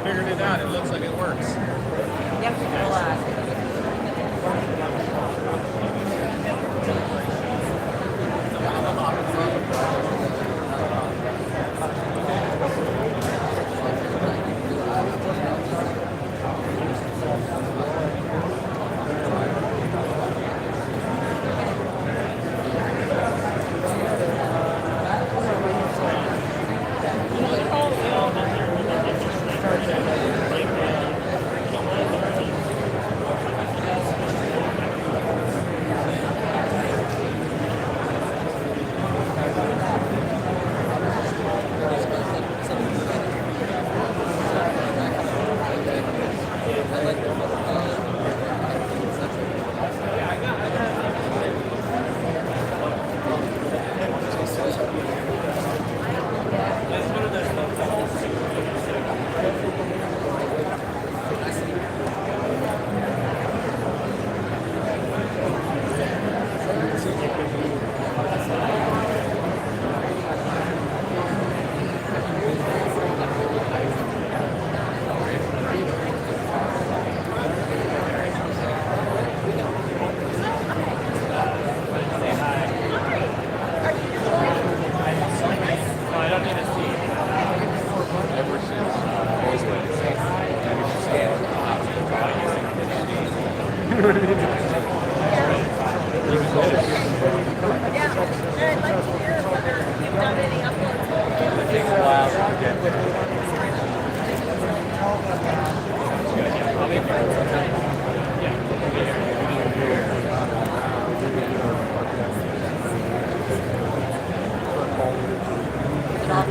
figured it out. It looks like it works. Yep,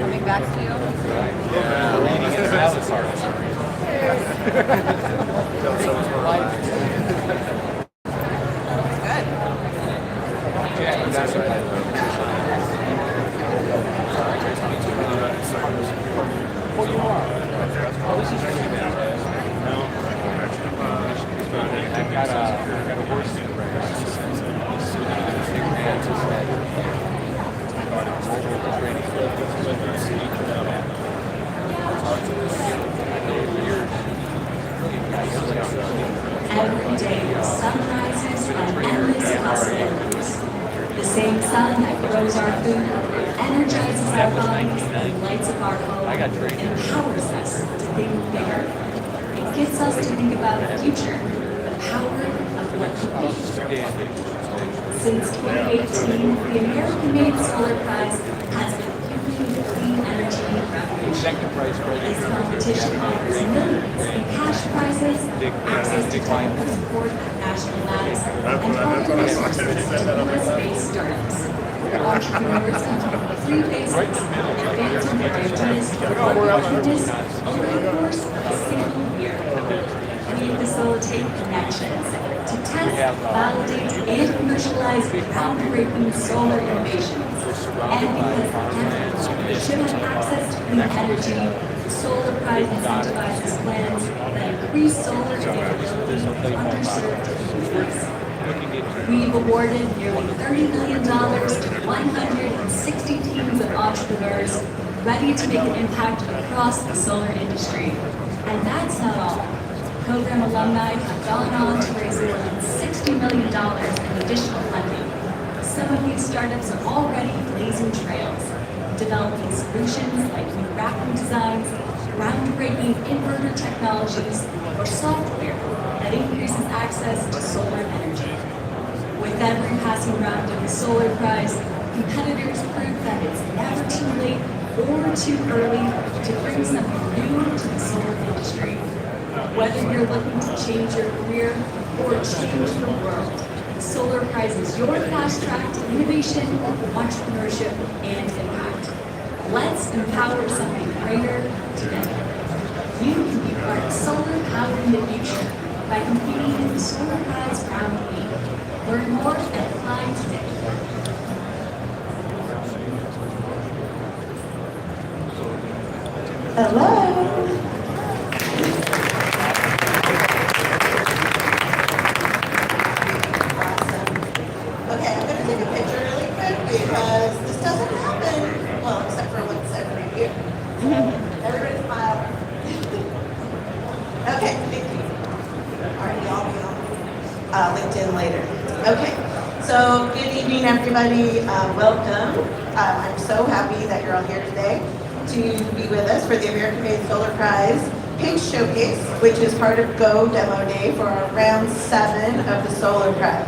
coming back to you. Yeah, reading it out is hard. Every day, the sun rises on endless possibilities. The same sun that grows our food, energizes our bodies, and lights up our home, empowers us to think bigger. It gets us to think about the future, the power of what could be. Since 2018, the American-made Solar Prize has been fueling the clean energy revolution. This competition offers millions in cash prizes, access to technical support at national labs, and funding resources to US-based startups. Entrepreneurs can take 3 basics, advancing their ideas to this over the course of a single year. We facilitate connections to test, validate, and commercialize groundbreaking solar innovations. And because Canada should have access to clean energy, Solar Prize incentivizes plans that increase solar availability in underserved communities. We've awarded nearly $30 million to 160 teams of entrepreneurs ready to make an impact across the solar industry. And that's not all. Program alumni have gone on to raise more than $60 million in additional funding. Some of these startups are already blazing trails, developing solutions like new racking designs, groundbreaking inverter technologies, or software that increases access to solar energy. With every passing round of the Solar Prize, competitors prove that it's never too late or too early to bring something new to the solar industry. Whether you're looking to change your career or change the world, Solar Prize is your fast track to innovation, entrepreneurship, and impact. Let's empower something greater together. You can be part of solar powering the future by competing in the Solar Prize Round 8. Learn more and apply today. Hello. Okay, I'm going to take a picture really quick because this doesn't happen, well, except for once every year. Everybody smile. So good evening, everybody. Welcome. I'm so happy that you're all here today to be with us for the American Made Solar Prize Pitch Showcase, which is part of Go Demo Day for our round 7 of the Solar Prize.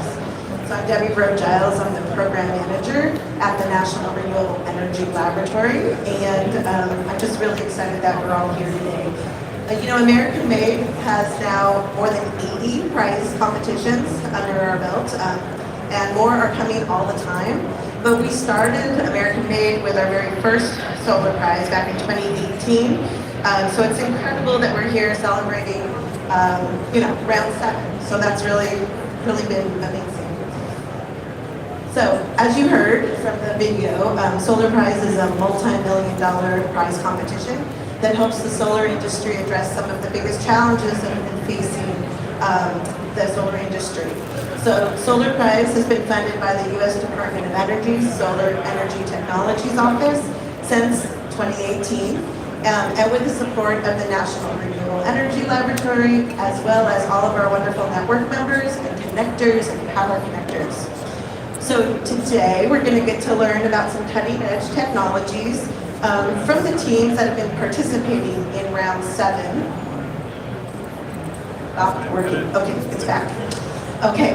So I'm Debbie Giles. I'm the program manager at the National Renewable Energy Laboratory, and I'm just really excited that we're all here today. You know, American Made has now more than 80 prize competitions under our belt, and more are coming all the time. But we started American Made with our very first solar prize back in 2018. So it's incredible that we're here celebrating, round 7. So that's really been amazing. So, as you heard from the video, Solar Prize is a multi-million-dollar prize competition that helps the solar industry address some of the biggest challenges that have been facing the solar industry. So, Solar Prize has been funded by the U.S. Department of Energy's Solar Energy Technologies Office since 2018, and with the support of the National Renewable Energy Laboratory, as well as all of our wonderful network members and connectors and power connectors. So today we're going to get to learn about some cutting-edge technologies from the teams that have been participating in round 7. Not working. Okay, it's back. Okay,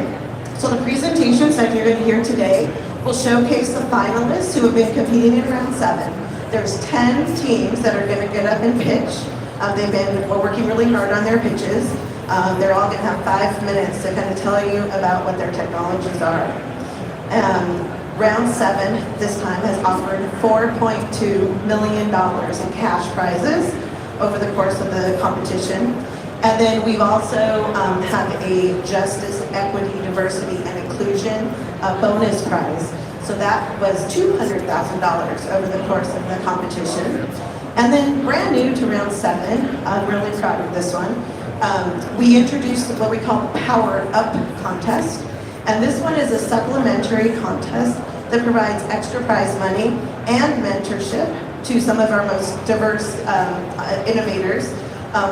so the presentations that you're going to hear today will showcase the finalists who have been competing in round 7. There's 10 teams that are going to get up and pitch. They've been working really hard on their pitches. They're all going to have 5 minutes to kind of tell you about what their technologies are. Round 7 this time has offered $4.2 million in cash prizes over the course of the competition. And then we've also have a Justice, Equity, Diversity, and Inclusion bonus prize. So that was $200,000 over the course of the competition. And then brand new to round 7, I'm really proud of this one, we introduced what we call the Power Up contest. And this one is a supplementary contest that provides extra prize money and mentorship to some of our most diverse innovators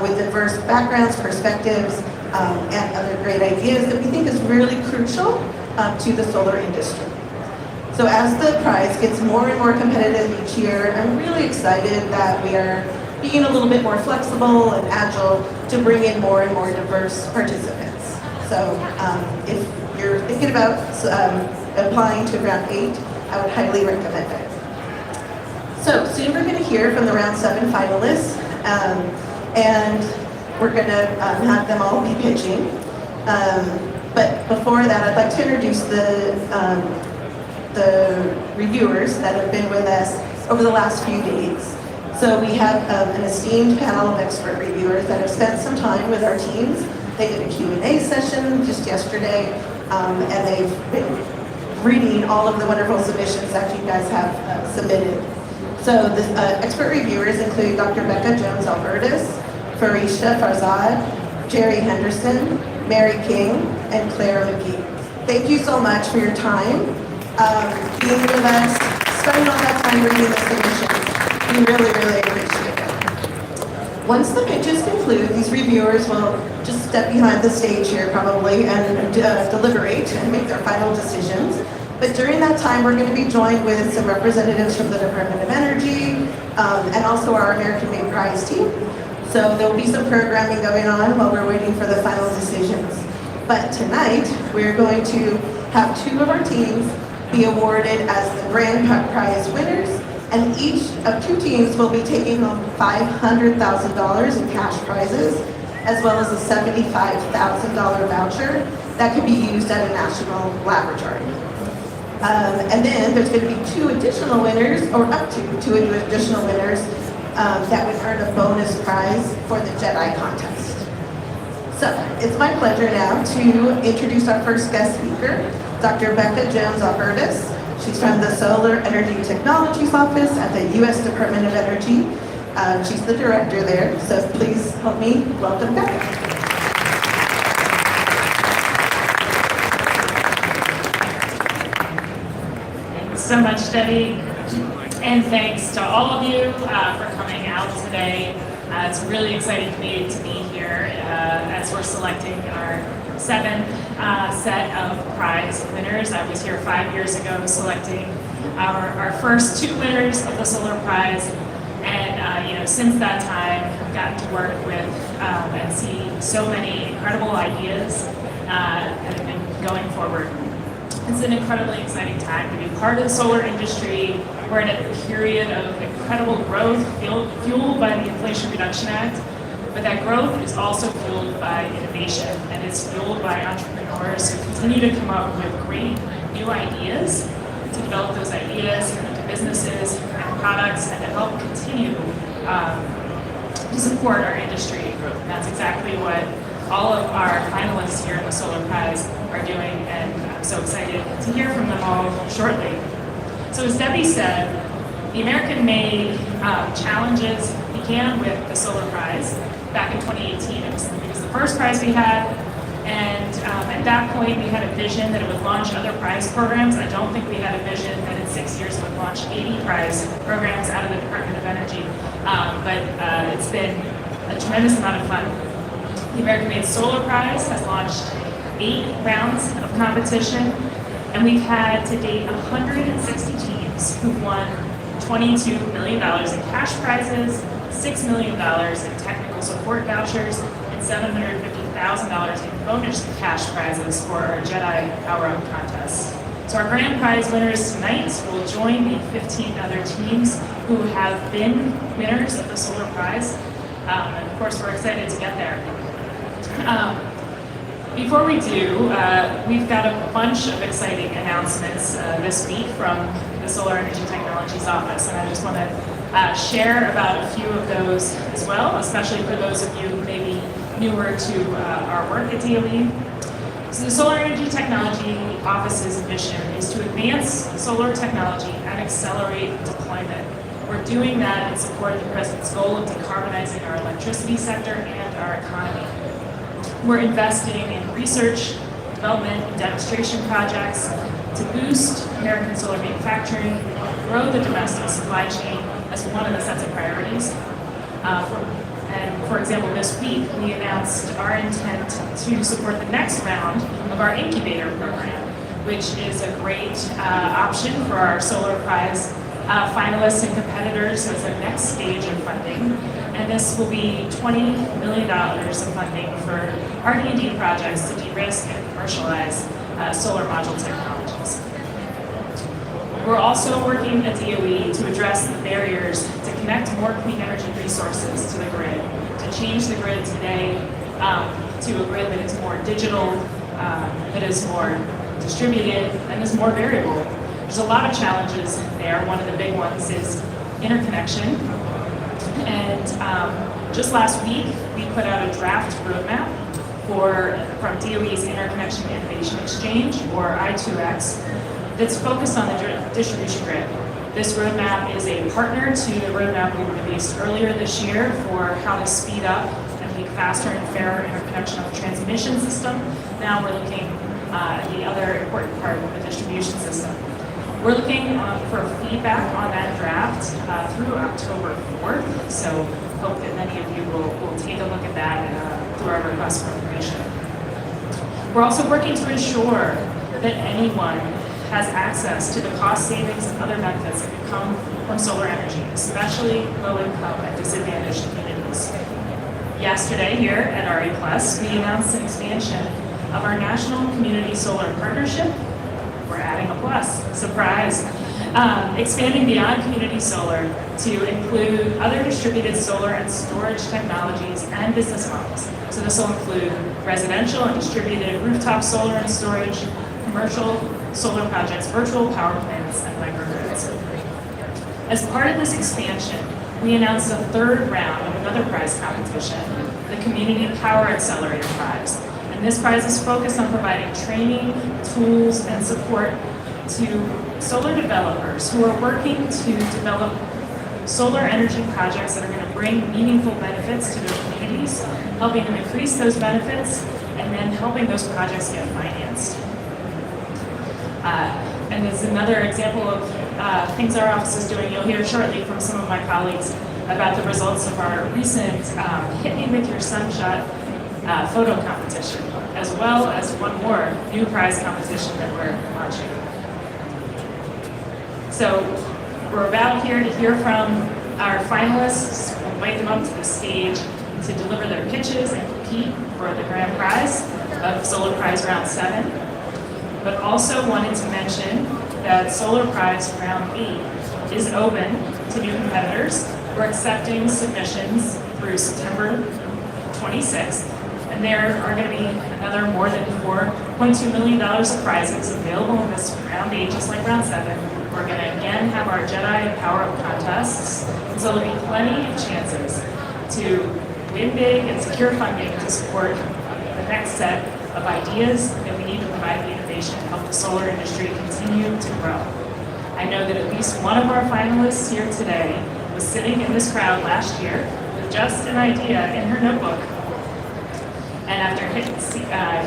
with diverse backgrounds, perspectives, and other great ideas that we think is really crucial to the solar industry. So as the prize gets more and more competitive each year, I'm really excited that we are being a little bit more flexible and agile to bring in more and more diverse participants. So if you're thinking about applying to round 8, I would highly recommend it. So soon we're going to hear from the round 7 finalists, and we're going to have them all be pitching. But before that, I'd like to introduce the reviewers that have been with us over the last few days. So we have an esteemed panel of expert reviewers that have spent some time with our teams. They did a Q&A session just yesterday, and they've been reading all of the wonderful submissions that you guys have submitted. So the expert reviewers include Dr. Becca Jones-Albertus, Farisha Farzad, Jerry Henderson, Mary King, and Claire McGee. Thank you so much for your time, being with us, spending all that time reading the submissions. We really appreciate it. Once the pitches conclude, these reviewers will just step behind the stage here probably and deliberate and make their final decisions. But during that time, we're going to be joined with some representatives from the Department of Energy and also our American Made Prize team. So there will be some programming going on while we're waiting for the final decisions. But tonight, we're going to have 2 of our teams be awarded as the grand prize winners, and each of 2 teams will be taking home $500,000 in cash prizes, as well as a $75,000 voucher that can be used at a national laboratory. And then there's going to be 2 additional winners, or up to 2 additional winners, that would earn a bonus prize for the Jedi contest. So it's my pleasure now to introduce our first guest speaker, Dr. Becca Jones-Albertus. She's from the Solar Energy Technologies Office at the U.S. Department of Energy. She's the director there, so please help me welcome Becca. So much, Debbie, and thanks to all of you for coming out today. It's really exciting for me to be here as we're selecting our set of prize winners. I was here 5 years ago selecting our first 2 winners of the Solar Prize. And since that time, I've gotten to work with and see so many incredible ideas that have been going forward. It's an incredibly exciting time to be part of the solar industry. We're in a period of incredible growth fueled by the Inflation Reduction Act, but that growth is also fueled by innovation, and it's fueled by entrepreneurs who continue to come up with great new ideas, to develop those ideas into businesses and products, and to help continue to support our industry growth. And that's exactly what all of our finalists here in the Solar Prize are doing, and I'm so excited to hear from them all shortly. So as Debbie said, the American-made challenges began with the Solar Prize back in 2018. It was the first prize we had, and at that point we had a vision that it would launch other prize programs. I don't think we had a vision that in 6 years it would launch 80 prize programs out of the Department of Energy, but it's been a tremendous amount of fun. The American-made Solar Prize has launched 8 rounds of competition, and we've had to date 160 teams who've won $22 million in cash prizes, $6 million in technical support vouchers, and $750,000 in bonus cash prizes for our Jedi Power-Up contest. So our grand prize winners tonight will join the 15 other teams who have been winners of the Solar Prize. And of course, we're excited to get there. Before we do, we've got a bunch of exciting announcements this week from the Solar Energy Technologies Office, and I just want to share about a few of those as well, especially for those of you who may be newer to our work at DOE. So the Solar Energy Technology Office's mission is to advance solar technology and accelerate deployment. We're doing that in support of the President's goal of decarbonizing our electricity sector and our economy. We're investing in research, development, and demonstration projects to boost American solar manufacturing, grow the domestic supply chain as one of the sets of priorities. And for example, this week we announced our intent to support the next round of our incubator program, which is a great option for our Solar Prize finalists and competitors as a next stage of funding. And this will be $20 million of funding for R&D projects to de-risk and commercialize solar module technologies. We're also working at DOE to address the barriers to connect more clean energy resources to the grid, to change the grid today to a grid that is more digital, that is more distributed, and is more variable. There's a lot of challenges there. One of the big ones is interconnection. And just last week, we put out a draft roadmap from DOE's Interconnection Innovation Exchange, or I2X, that's focused on the distribution grid. This roadmap is a partner to the roadmap we released earlier this year for how to speed up and make faster and fairer interconnection of the transmission system. Now we're looking at the other important part of the distribution system. We're looking for feedback on that draft through October 4th, so hope that many of you will take a look at that through our request for information. We're also working to ensure that anyone has access to the cost savings and other benefits that can come from solar energy, especially low-income and disadvantaged communities. Yesterday here at RE+, we announced an expansion of our National Community Solar Partnership. We're adding a plus, surprise. Expanding beyond community solar to include other distributed solar and storage technologies and business models. So this will include residential and distributed rooftop solar and storage, commercial solar projects, virtual power plants, and microgrids. As part of this expansion, we announced a third round of another prize competition, the Community Power Accelerator Prize. And this prize is focused on providing training, tools, and support to solar developers who are working to develop solar energy projects that are going to bring meaningful benefits to their communities, helping them increase those benefits, and then helping those projects get financed. And as another example of things our office is doing, you'll hear shortly from some of my colleagues about the results of our recent Hit Me With Your Sunshot photo competition, as well as one more new prize competition that we're launching. So we're about here to hear from our finalists. We'll invite them up to the stage to deliver their pitches and compete for the grand prize of Solar Prize Round 7. But also wanted to mention that Solar Prize Round 8 is open to new competitors. We're accepting submissions through September 26th, and there are going to be another more than $4.2 million of prizes available in this Round 8, just like Round 7. We're going to again have our Jedi and Power Up contests, and so there'll be plenty of chances to win big and secure funding to support the next set of ideas that we need to provide the innovation to help the solar industry continue to grow. I know that at least one of our finalists here today was sitting in this crowd last year with just an idea in her notebook. And after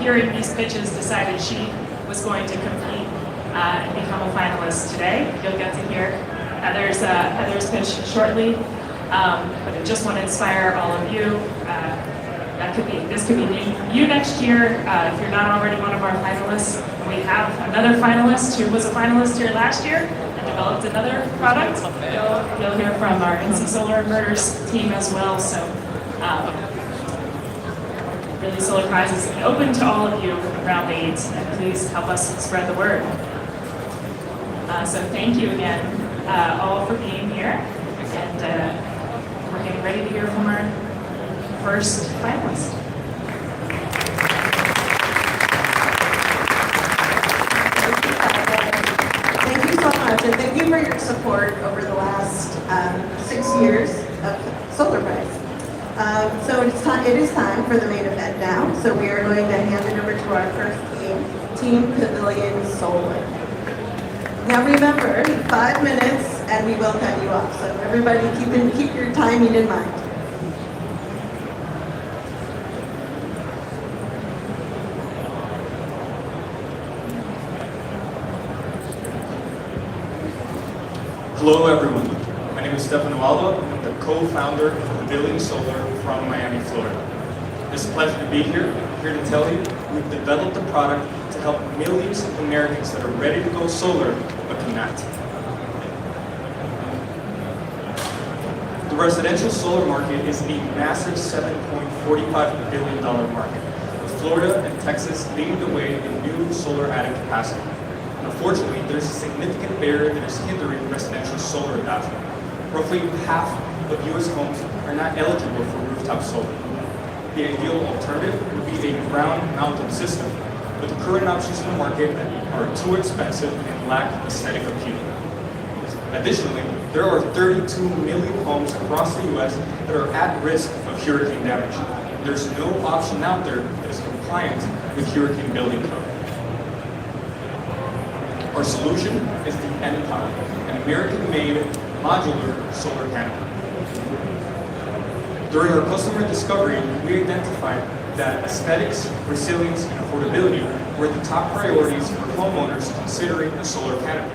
hearing these pitches, decided she was going to compete and become a finalist today. You'll get to hear Heather's pitch shortly, but I just want to inspire all of you. This could be you next year if you're not already one of our finalists. We have another finalist who was a finalist here last year and developed another product. You'll hear from our NC Solar Inverters team as well. So really, Solar Prize is open to all of you around 8, and please help us spread the word. So thank you again all for being here, and we're getting ready to hear from our first finalist. Thank you so much, and thank you for your support over the last 6 years of Solar Prize. So it is time for the main event now. So we are going to hand it over to our first team, Pavilion Solar. Now remember, 5 minutes, and we will cut you off. So everybody, keep your timing in mind. Hello everyone, my name is Stefan Waldo. I'm the co-founder of Pavilion Solar from Miami, Florida. It's a pleasure to be here. I'm here to tell you we've developed a product to help millions of Americans that are ready to go solar but cannot. The residential solar market is a massive $7.45 billion market, with Florida and Texas leading the way in new solar added capacity. Unfortunately, there's a significant barrier that is hindering residential solar adoption. Roughly half of U.S. homes are not eligible for rooftop solar. The ideal alternative would be a ground-mounted system, but the current options in the market are too expensive and lack aesthetic appeal. Additionally, there are 32 million homes across the U.S. that are at risk of hurricane damage. There's no option out there that is compliant with Hurricane Building Code. Our solution is the Empower, an American-made modular solar panel. During our customer discovery, we identified that aesthetics, resilience, and affordability were the top priorities for homeowners considering a solar canopy.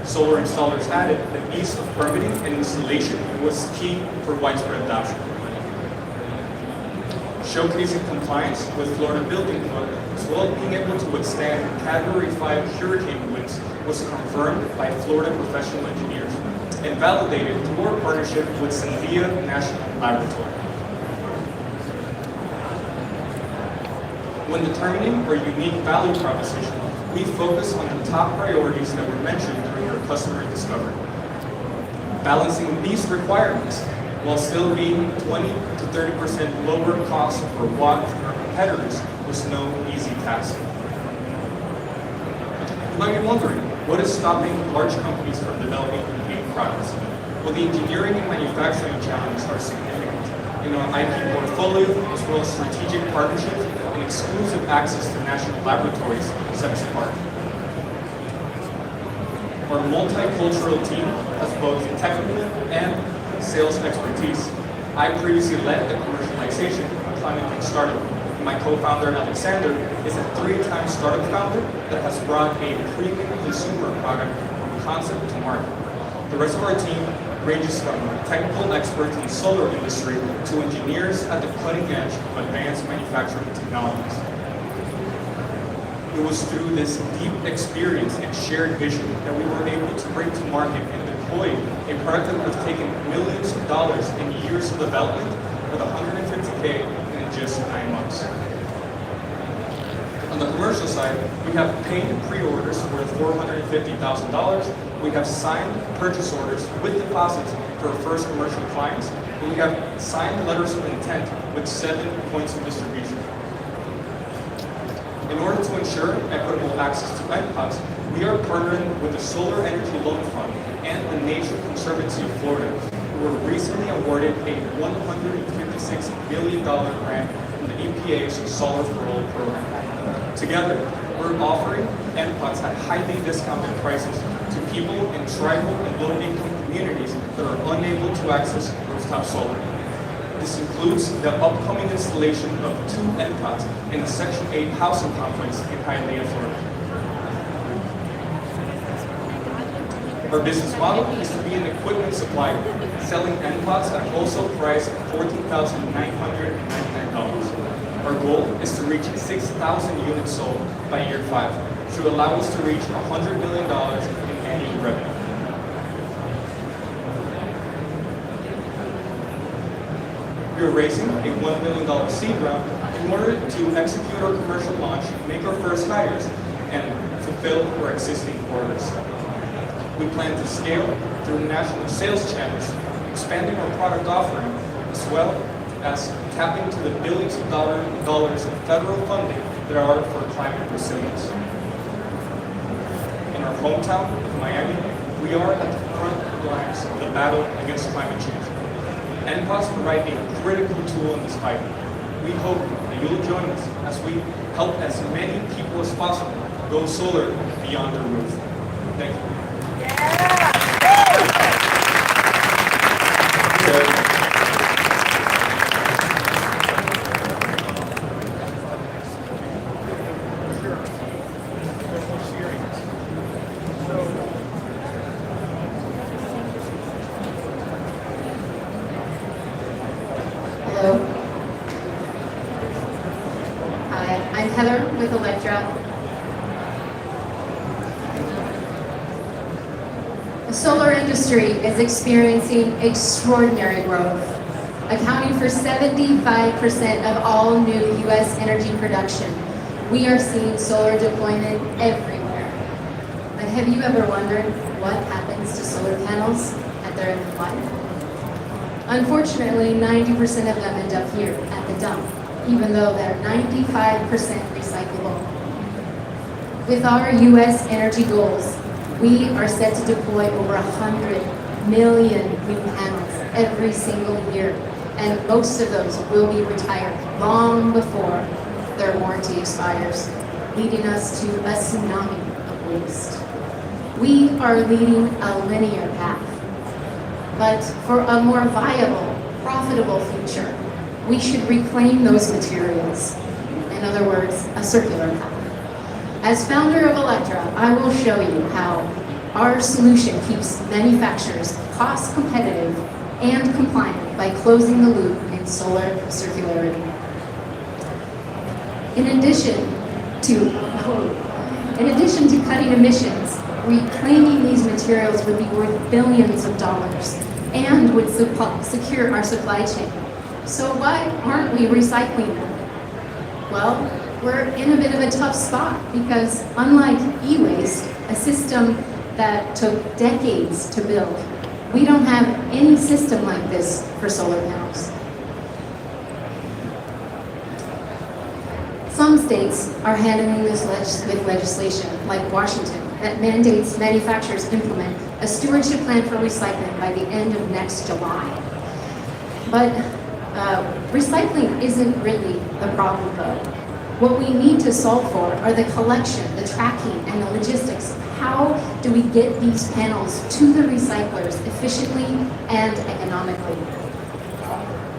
Solar installers added that ease of permitting and installation was key for widespread adoption. Showcasing compliance with Florida Building Code, as well as being able to withstand Category 5 hurricane winds, was confirmed by Florida professional engineers and validated through our partnership with Sandia National Laboratory. When determining our unique value proposition, we focus on the top priorities that were mentioned during our customer discovery. Balancing these requirements while still being 20 to 30% lower cost per watt than our competitors was no easy task. You might be wondering, what is stopping large companies from developing unique products? Well, the engineering and manufacturing challenges are significant. In our IP portfolio, as well as strategic partnerships and exclusive access to national laboratories set us apart. Our multicultural team has both technical and sales expertise. I previously led the commercialization of Climate Tech Startup. My co-founder, Alexander, is a 3-time startup founder that has brought a premium consumer product from concept to market. The rest of our team ranges from technical experts in the solar industry to engineers at the cutting edge of advanced manufacturing technologies. It was through this deep experience and shared vision that we were able to bring to market and deploy a product that would have taken millions of dollars and years of development with $150K in just 9 months. On the commercial side, we have paid pre-orders worth $450,000. We have signed purchase orders with deposits for our first commercial clients, and we have signed letters of intent with 7 points of distribution. In order to ensure equitable access to EmpowerSun, we are partnering with the Solar Energy Loan Fund and the Nature Conservancy of Florida, who were recently awarded a $156 million grant from the EPA's Solar for All program. Together, we're offering EmpowerSun at highly discounted prices to people in tribal and low-income communities that are unable to access rooftop solar. This includes the upcoming installation of 2 EmpowerSun in the Section 8 housing complex in Hialeah, Florida. Our business model is to be an equipment supplier, selling EmpowerSun at wholesale price of $14,999. Our goal is to reach 6,000 units sold by year 5, which will allow us to reach $100 million in annual revenue. We are raising a $1 million seed round in order to execute our commercial launch, make our first hires, and fulfill our existing orders. We plan to scale through national sales channels, expanding our product offering, as well as tapping into the billions of dollars of federal funding that are for climate resilience. In our hometown of Miami, we are at the front lines of the battle against climate change. EmpowerSun provide a critical tool in this fight. We hope that you will join us as we help as many people as possible go solar beyond their roof. Thank you. Hello. Hi, I'm Heather with Electra. The solar industry is experiencing extraordinary growth, accounting for 75% of all new U.S. energy production. We are seeing solar deployment everywhere. But have you ever wondered what happens to solar panels at their end of life? Unfortunately, 90% of them end up here at the dump, even though they're 95% recyclable. With our U.S. energy goals, we are set to deploy over 100 million new panels every single year, and most of those will be retired long before their warranty expires, leading us to a tsunami of waste. We are leading a linear path, but for a more viable, profitable future, we should reclaim those materials. In other words, a circular path. As founder of Electra, I will show you how our solution keeps manufacturers cost competitive and compliant by closing the loop in solar circularity. In addition to cutting emissions, reclaiming these materials would be worth billions of dollars and would secure our supply chain. So why aren't we recycling them? Well, we're in a bit of a tough spot because unlike e-waste, a system that took decades to build, we don't have any system like this for solar panels. Some states are handling this with legislation, like Washington, that mandates manufacturers implement a stewardship plan for recycling by the end of next July. But recycling isn't really the problem, though. What we need to solve for are the collection, the tracking, and the logistics. How do we get these panels to the recyclers efficiently and economically?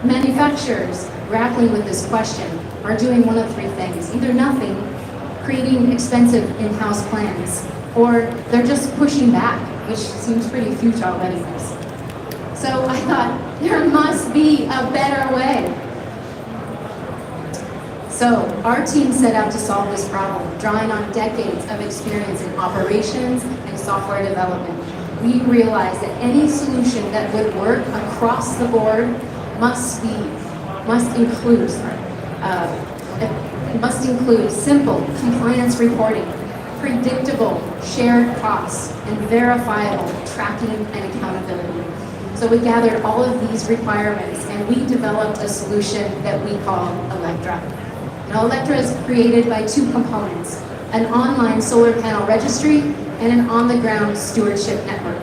Manufacturers grappling with this question are doing one of 3 things. Either nothing, creating expensive in-house plans, or they're just pushing back, which seems pretty futile anyways. So I thought, there must be a better way. So our team set out to solve this problem, drawing on decades of experience in operations and software development. We realized that any solution that would work across the board must include simple compliance reporting, predictable shared costs, and verifiable tracking and accountability. So we gathered all of these requirements and we developed a solution that we call Electra. Now, Electra is created by two components, an online solar panel registry and an on-the-ground stewardship network.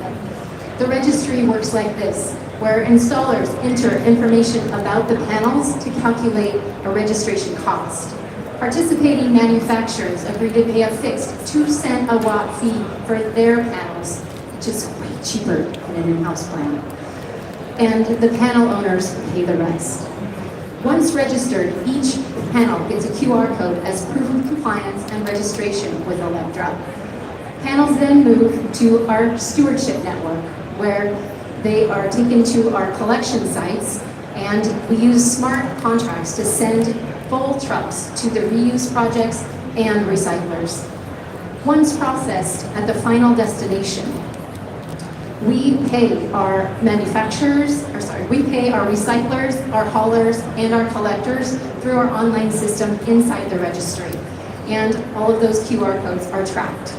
The registry works like this, where installers enter information about the panels to calculate a registration cost. Participating manufacturers agree to pay a fixed 2-cent a watt fee for their panels, which is way cheaper than an in-house plan. And the panel owners pay the rest. Once registered, each panel gets a QR code as proof of compliance and registration with Electra. Panels then move to our stewardship network, where they are taken to our collection sites, and we use smart contracts to send full trucks to the reuse projects and recyclers. Once processed at the final destination, we pay our recyclers, our haulers, and our collectors through our online system inside the registry. And all of those QR codes are tracked.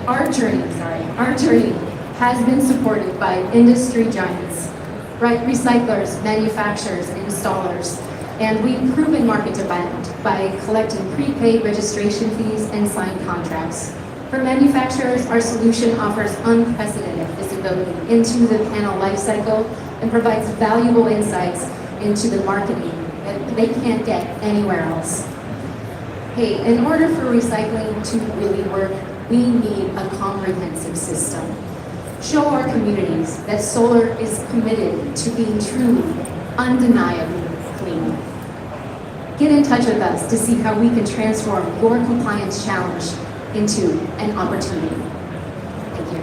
Our journey has been supported by industry giants, right? Recyclers, manufacturers, installers, and we've proven market demand by collecting prepaid registration fees and signed contracts. For manufacturers, our solution offers unprecedented visibility into the panel lifecycle and provides valuable insights into the marketing that they can't get anywhere else. Hey, in order for recycling to really work, we need a comprehensive system. Show our communities that solar is committed to being truly, undeniably clean. Get in touch with us to see how we can transform your compliance challenge into an opportunity. Thank you.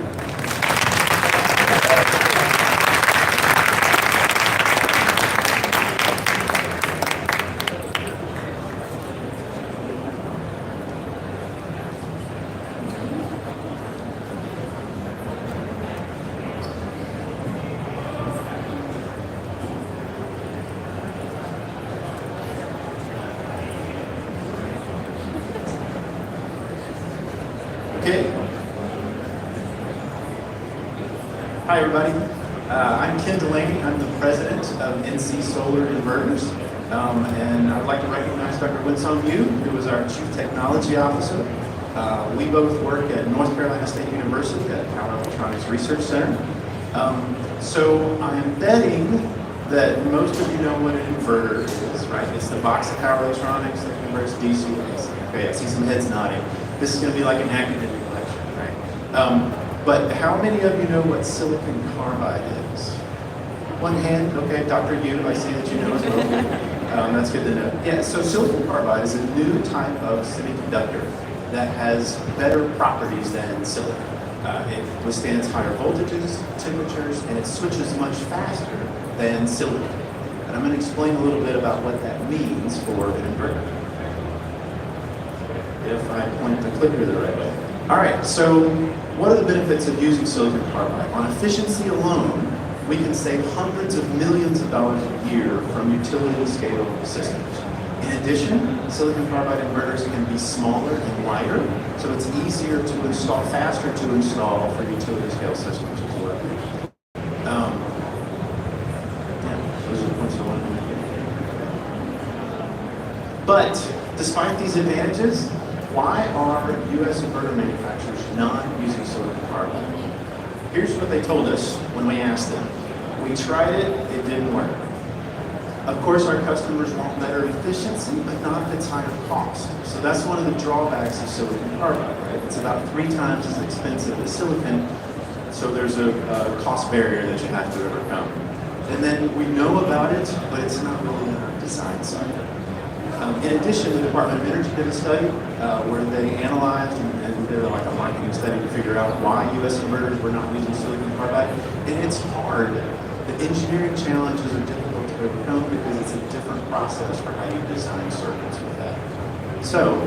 Okay. Hi, everybody. I'm Ken Delaney. I'm the president of NC Solar Inverters. And I'd like to recognize Dr. Winsong Yu, who is our chief technology officer. We both work at North Carolina State University at Power Electronics Research Center. So I'm betting that most of you know what an inverter is, right? It's the box of power electronics that converts DC to AC. Okay, I see some heads nodding. This is going to be like an academic lecture, right? But how many of you know what silicon carbide is? One hand, okay, Dr. Yu, I see that you know as well. That's good to know. Yeah, so silicon carbide is a new type of semiconductor that has better properties than silicon. It withstands higher voltages, temperatures, and it switches much faster than silicon. And I'm going to explain a little bit about what that means for an inverter. If I point the clicker the right way. All right, so what are the benefits of using silicon carbide? On efficiency alone, we can save hundreds of millions of dollars a year from utility scale systems. In addition, silicon carbide inverters can be smaller and lighter, so it's easier to install, faster to install for utility scale systems as well. Those are the points I wanted to make. But despite these advantages, why are U.S. inverter manufacturers not using silicon carbide? Here's what they told us when we asked them. We tried it, it didn't work. Of course, our customers want better efficiency, but not if it's higher cost. So that's one of the drawbacks of silicon carbide, right? It's about 3 times as expensive as silicon, so there's a cost barrier that you have to overcome. And then we know about it, but it's not really in our design cycle. In addition, the Department of Energy did a study where they analyzed and did like a marketing study to figure out why U.S. inverters were not using silicon carbide. And it's hard. The engineering challenges are difficult to overcome because it's a different process for how you design circuits with that. So,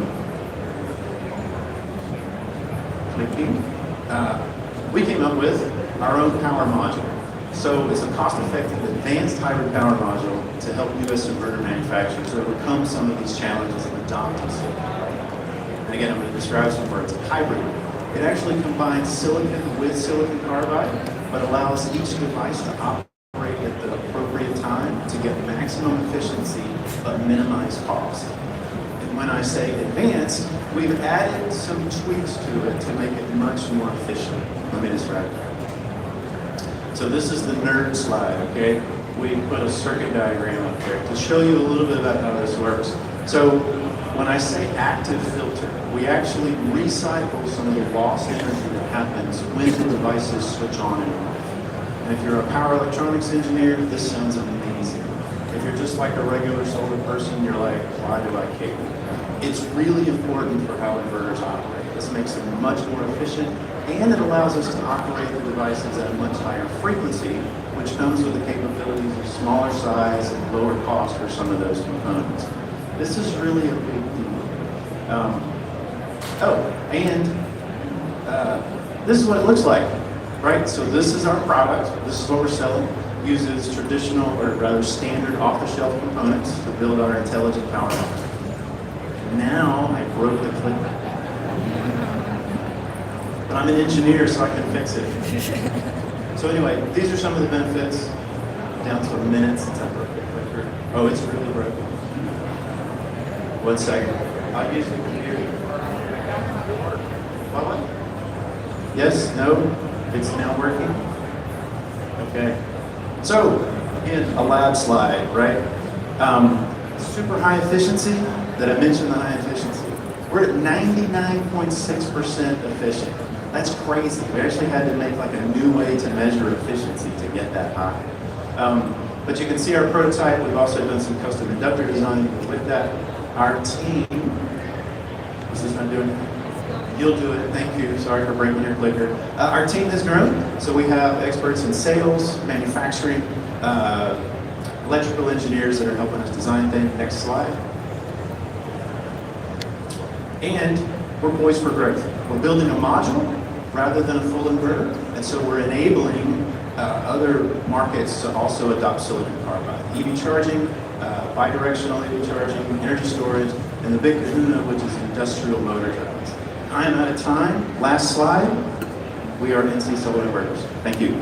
we came up with our own power module. So it's a cost-effective advanced hybrid power module to help U.S. inverter manufacturers overcome some of these challenges of adopting silicon carbide. And again, I'm going to describe some words. Hybrid. It actually combines silicon with silicon carbide, but allows each device to operate at the appropriate time to get maximum efficiency but minimize cost. And when I say advanced, we've added some tweaks to it to make it much more efficient. Let me describe that. So this is the nerd slide, okay? We put a circuit diagram up there to show you a little bit about how this works. So when I say active filter, we actually recycle some of the lost energy that happens when the devices switch on and off. And if you're a power electronics engineer, this sounds amazing. If you're just like a regular solar person, you're like, why do I care? It's really important for how inverters operate. This makes them much more efficient, and it allows us to operate the devices at a much higher frequency, which comes with the capabilities of smaller size and lower cost for some of those components. This is really a big deal. This is what it looks like, right? So this is our product. This is what we're selling. Uses traditional, or rather standard off-the-shelf components to build our intelligent power module. Now I broke the clicker. But I'm an engineer, so I can fix it. So anyway, these are some of the benefits. Down to a minute since I broke the clicker. Oh, it's really broken. 1 second. I'll use the computer. What? Yes? No? It's now working? Okay. So, again, a lab slide, right? Super high efficiency, that I mentioned the high efficiency. We're at 99.6% efficient. That's crazy. We actually had to make like a new way to measure efficiency to get that high. But you can see our prototype. We've also done some custom inductor design with that. Our team, is this not doing it? You'll do it, thank you. Sorry for breaking your clicker. Our team has grown, so we have experts in sales, manufacturing, electrical engineers that are helping us design things. Next slide. And we're poised for growth. We're building a module rather than a full inverter, and so we're enabling other markets to also adopt silicon carbide. EV charging, bidirectional EV charging, energy storage, and the big kahuna, which is industrial motor drives. I am out of time. Last slide. We are NC Solar Inverters. Thank you.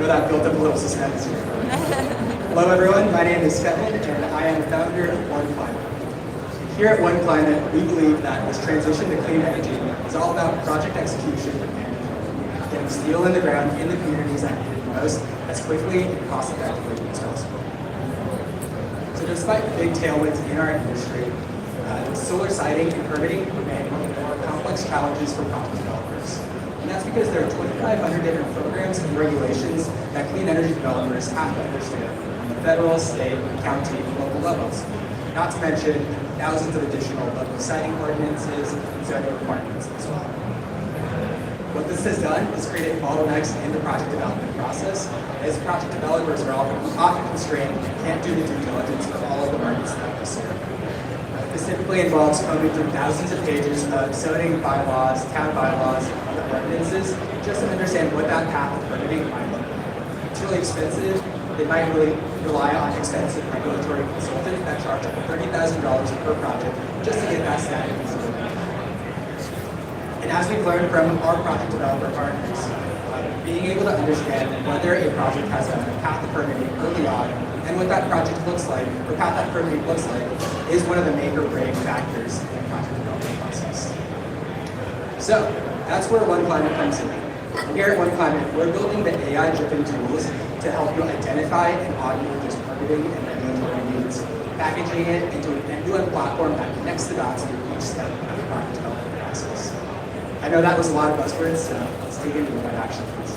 know that built up a little suspense here. Hello everyone, my name is Sept, and I am the founder of One Climate. Here at One Climate, we believe that this transition to clean energy is all about project execution and getting steel in the ground in the communities that need it most as quickly and cost effectively as possible. So despite the big tailwinds in our industry, solar siting and permitting remain one of the more complex challenges for project developers. And that's because there are 2,500 different programs and regulations that clean energy developers have to understand on the federal, state, county, and local levels. Not to mention thousands of additional local siting ordinances and zoning requirements as well. What this has done is created bottlenecks in the project development process, as project developers are often constrained and can't do the due diligence for all of the markets that we serve. This typically involves combing through thousands of pages of zoning bylaws, town bylaws, and other ordinances, just to understand what that path of permitting might look like. It's really expensive. They might really rely on expensive regulatory consultants that charge up to $30,000 per project just to get that static feasibility. And as we've learned from our project developer partners, being able to understand whether a project has a path of permitting early on and what that project looks like, or path that permitting looks like, is one of the make or break factors in the project development process. So that's where One Climate comes in. And here at One Climate, we're building the AI-driven tools to help you identify and automate those permitting and regulatory needs, packaging it into an end-to-end platform that connects the dots through each step of the project development process. I know that was a lot of buzzwords, so let's dig into what that actually means.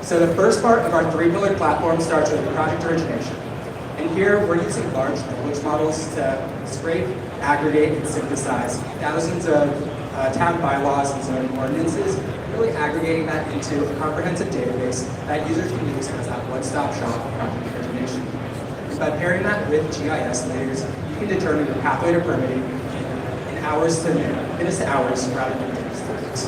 So the first part of our 3-pillared platform starts with project origination. And here we're using large language models to scrape, aggregate, and synthesize thousands of town bylaws and zoning ordinances, really aggregating that into a comprehensive database that users can use as that one-stop shop for project origination. And by pairing that with GIS layers, you can determine your pathway to permitting in minutes to hours rather than days to weeks.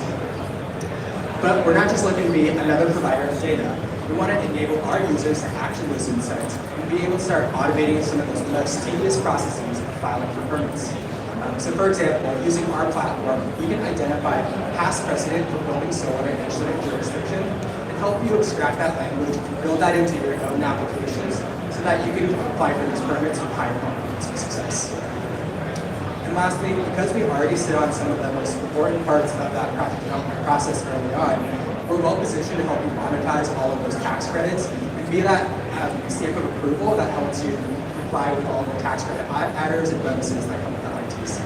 But we're not just looking to be another provider of data. We want to enable our users to action those insights and be able to start automating some of those most tedious processes of filing for permits. So for example, using our platform, we can identify past precedent for building solar in a certain jurisdiction and help you extract that language and build that into your own applications so that you can apply for these permits with higher confidence of success. And lastly, because we already sit on some of the most important parts of that project development process early on, we're well positioned to help you monetize all of those tax credits and be that stamp of approval that helps you comply with all the tax credit adders and bonuses that come with that ITC,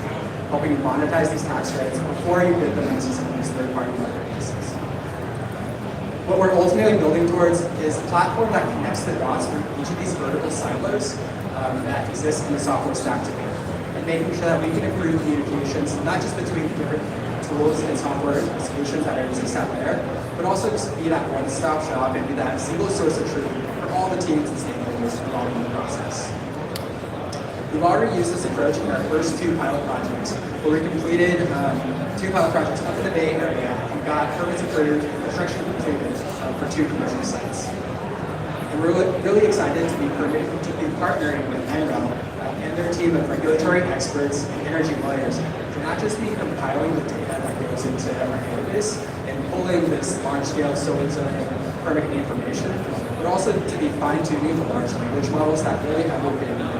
helping you monetize these tax credits before you bid them into some of these third-party marketplaces. What we're ultimately building towards is a platform that connects the dots for each of these vertical silos that exist in the software stack today, and making sure that we can improve communications, not just between different tools and software solutions that exist out there, but also just be that one-stop shop and be that single source of truth for all the teams and stakeholders involved in the process. We've already used this approach in our first 2 pilot projects, where we completed 2 pilot projects up in the Bay Area and got permits approved and construction completed for 2 commercial sites. And we're really excited to be partnering with Enro and their team of regulatory experts and energy lawyers to not just be compiling the data that goes into our database and pulling this large-scale solar zoning permitting information, but also to be fine-tuning the large language models that really have been developed.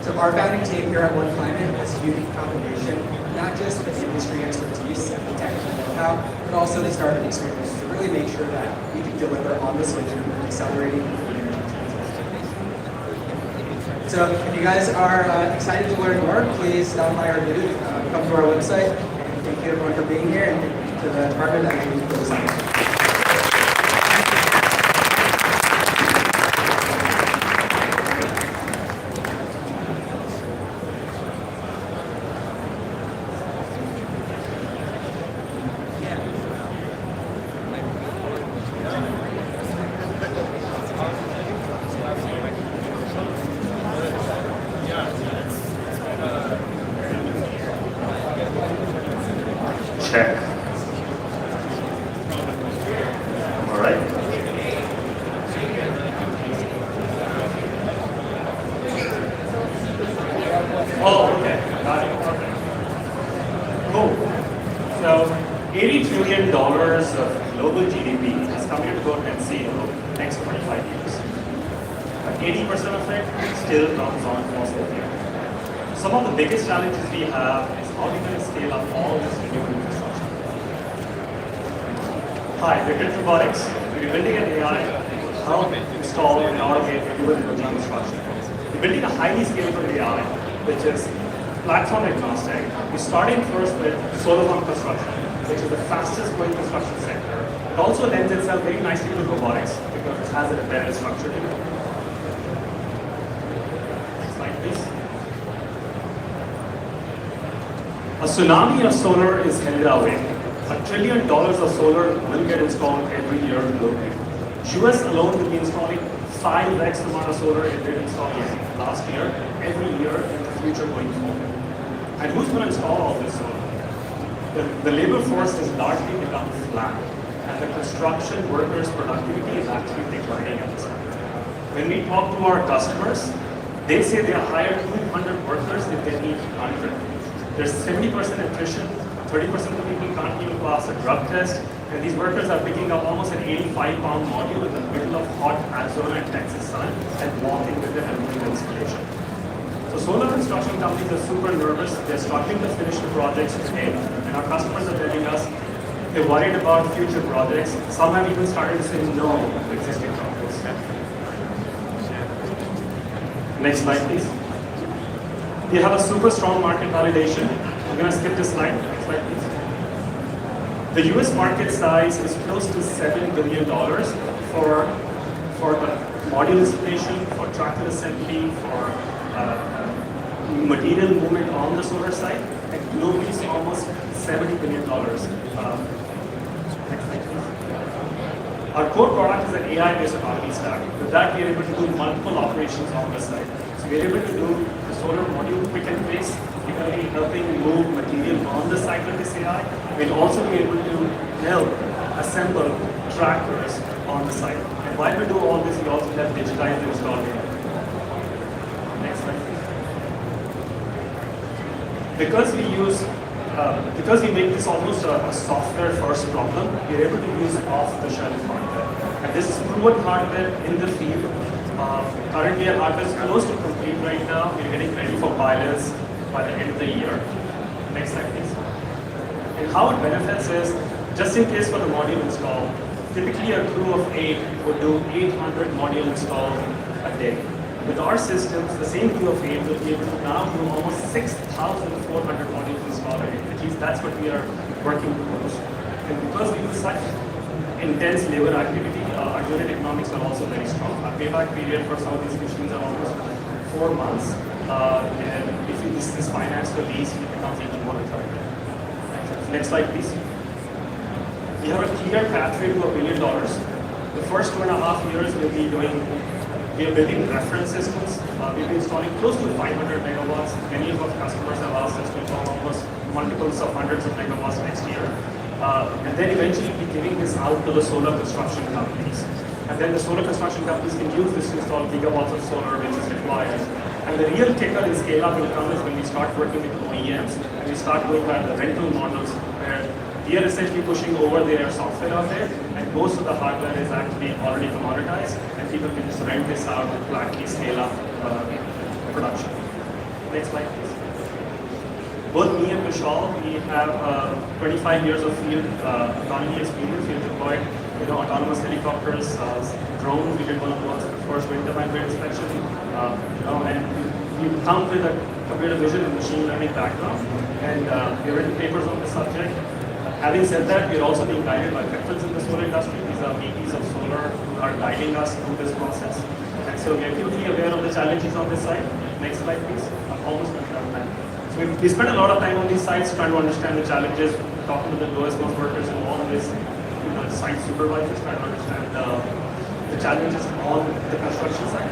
So our founding team here at One Climate has a unique combination, not just of industry expertise and the technical know-how, but also the startup experience to really make sure that we can deliver on this vision of accelerating the energy transition. So if you guys are excited to learn more, please stop by our booth, come to our website, and thank you everyone for being here, and thank you to the department that made me for this time. Check. All right. Oh, okay. Got it. Okay. Cool. So $80 trillion of global GDP is coming to go NC in the next 25 years. But 80% of it still comes on fossil fuel. Some of the biggest challenges we have is how we can scale up all this renewable infrastructure. Hi, we're Brit Robotics. We're building an AI to help install and automate renewable energy construction. We're building a highly scalable AI, which is platform agnostic. We're starting first with solar farm construction, which is the fastest growing construction sector. It also lends itself very nicely to robotics because it has an embedded structure to it. Next slide, please. A tsunami of solar is headed our way. $1 trillion of solar will get installed every year globally. US alone will be installing 5x the amount of solar it did install last year, every year in the future going forward. And who's going to install all this solar? The labor force has largely become flat, and the construction workers' productivity is actually declining at this time. When we talk to our customers, they say they hire 200 workers if they need 100. There's 70% attrition, 30% of the people can't even pass a drug test, and these workers are picking up almost an 85-pound module in the middle of hot Arizona and Texas sun and walking with it and doing the installation. So solar construction companies are super nervous. They're struggling to finish the projects today, and our customers are telling us they're worried about future projects. Some have even started to say no to existing projects. Next slide, please. We have a super strong market validation. I'm going to skip this slide. Next slide, please. The US market size is close to $7 billion for the module installation, for tracker assembly, for material movement on the solar side, and globally it's almost $70 billion. Next slide, please. Our core product is an AI-based autonomy stack. With that, we are able to do multiple operations on the site. So we are able to do the solar module quick and pace. We will be helping move material on the site with this AI. We'll also be able to help assemble trackers on the site. And while we do all this, we also have digitized the install data. Next slide, please. Because we make this almost a software-first problem, we're able to use off-the-shelf hardware. And this is proven hardware in the field. Currently, our hardware is close to complete right now. We're getting ready for pilots by the end of the year. Next slide, please. And how it benefits is, just in case for the module install, typically a crew of 8 would do 800 module installs a day. With our systems, the same crew of 8 will be able to now do almost 6,400 modules installed a day. At least that's what we are working towards. And because we do such intense labor activity, our unit economics are also very strong. Our payback period for some of these machines are almost 4 months. And if this is financed for lease, it becomes even more attractive. Next slide, please. We have a clear pathway to $1 billion. The first 2.5 years we are building reference systems. We'll be installing close to 500 megawatts. Many of our customers have asked us to install almost multiples of hundreds of megawatts next year. And then eventually be giving this out to the solar construction companies. And then the solar construction companies can use this to install gigawatts of solar, which is required. And the real kicker in scale-up will come is when we start working with OEMs and we start going by the rental models where we are essentially pushing over their software out there, and most of the hardware is actually already commoditized, and people can just rent this out and flatly scale up production. Next slide, please. Both me and Vishal, we have 25 years of field autonomy experience. We've deployed autonomous helicopters, drones. We did one of the first wind turbine grid inspection, and we come with a computer vision and machine learning background, and we've written papers on the subject. Having said that, we're also being guided by veterans in the solar industry. These are VPs of solar who are guiding us through this process. And so we are acutely aware of the challenges on this side. Next slide, please. I'm almost done with that. So we spend a lot of time on these sites trying to understand the challenges, talking to the lowest most workers involved in this, site supervisors, trying to understand the challenges on the construction side.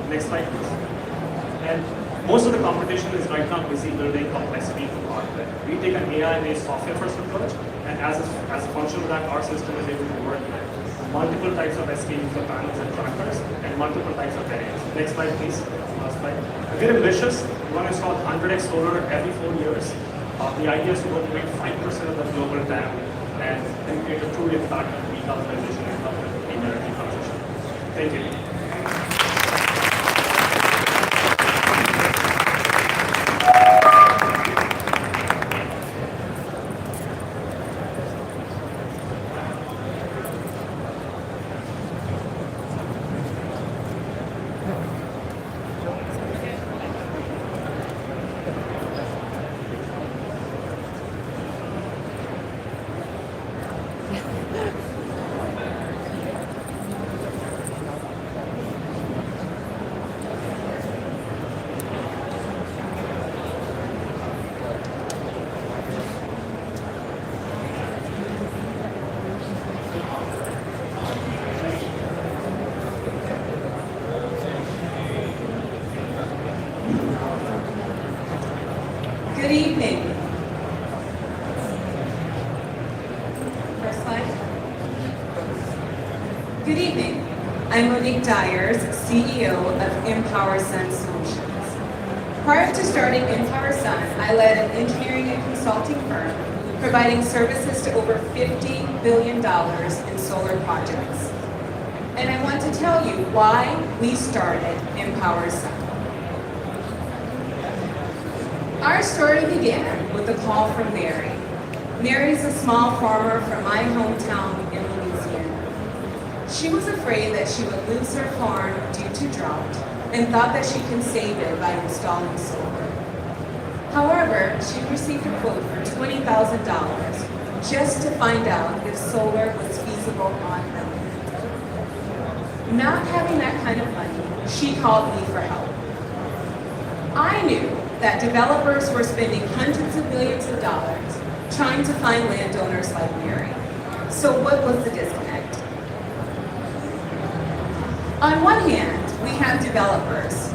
Next slide, please. And most of the competition is right now busy building complexity into hardware. We take an AI-based software-first approach, and as a function of that, our system is able to work with multiple types of SKUs for panels and trackers, and multiple types of variants. Next slide, please. Last slide. We're ambitious. We want to install 100x solar every 4 years. The idea is to go to make 5% of the global TAM and create a true impact on the decarbonization of the clean energy transition. Thank you. Good evening. First slide. Good evening. I'm Monique Dyers, CEO of EmpowerSun Solutions. Prior to starting EmpowerSun, I led an engineering and consulting firm providing services to over $50 billion in solar projects. And I want to tell you why we started EmpowerSun. Our story began with a call from Mary. Mary's a small farmer from my hometown in Louisiana. She was afraid that she would lose her farm due to drought and thought that she can save it by installing solar. However, she received a quote for $20,000 just to find out if solar was feasible on her land. Not having that kind of money, she called me for help. I knew that developers were spending hundreds of millions of dollars trying to find landowners like Mary. So what was the disconnect? On one hand, we have developers.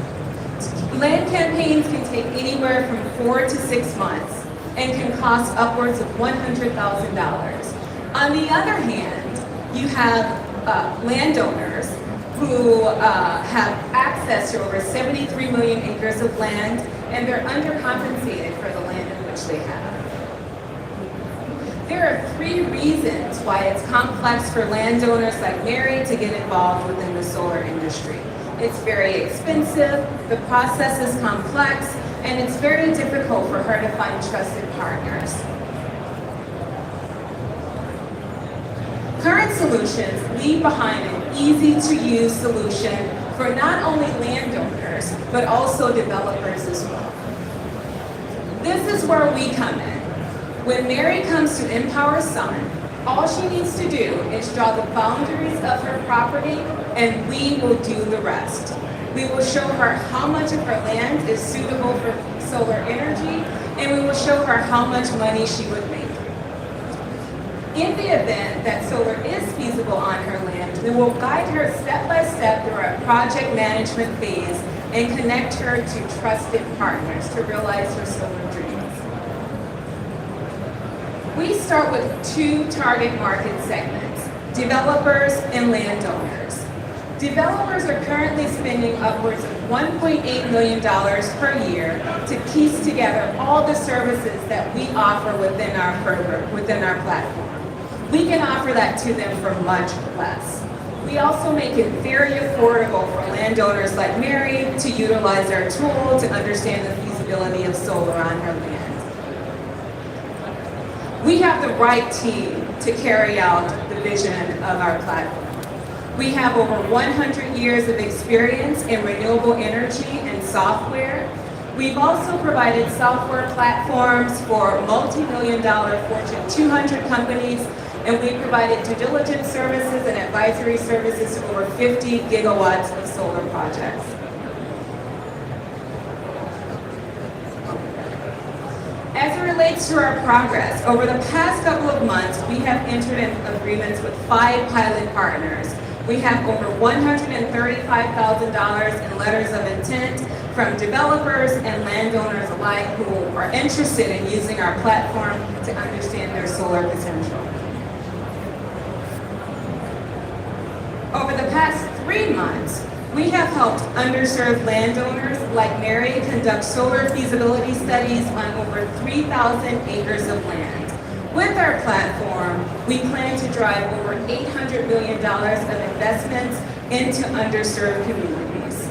Land campaigns can take anywhere from 4 to 6 months and can cost upwards of $100,000. On the other hand, you have landowners who have access to over 73 million acres of land, and they're undercompensated for the land in which they have. There are 3 reasons why it's complex for landowners like Mary to get involved within the solar industry. It's very expensive, the process is complex, and it's very difficult for her to find trusted partners. Current solutions leave behind an easy-to-use solution for not only landowners, but also developers as well. This is where we come in. When Mary comes to EmpowerSun, all she needs to do is draw the boundaries of her property, and we will do the rest. We will show her how much of her land is suitable for solar energy, and we will show her how much money she would make. In the event that solar is feasible on her land, we will guide her step by step through our project management phase and connect her to trusted partners to realize her solar dreams. We start with 2 target market segments, developers and landowners. Developers are currently spending upwards of $1.8 million per year to piece together all the services that we offer within our program, within our platform. We can offer that to them for much less. We also make it very affordable for landowners like Mary to utilize our tool to understand the feasibility of solar on her land. We have the right team to carry out the vision of our platform. We have over 100 years of experience in renewable energy and software. We've also provided software platforms for multi-million-dollar Fortune 200 companies, and we provided due diligence services and advisory services to over 50 gigawatts of solar projects. As it relates to our progress, over the past couple of months, we have entered into agreements with 5 pilot partners. We have over $135,000 in letters of intent from developers and landowners alike who are interested in using our platform to understand their solar potential. Over the past 3 months, we have helped underserved landowners like Mary conduct solar feasibility studies on over 3,000 acres of land. With our platform, we plan to drive over $800 million of investments into underserved communities.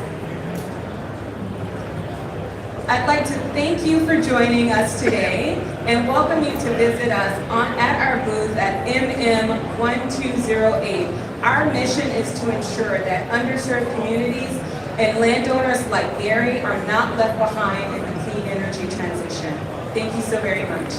I'd like to thank you for joining us today and welcome you to visit us at our booth at MM1208. Our mission is to ensure that underserved communities and landowners like Gary are not left behind in the clean energy transition. Thank you so very much.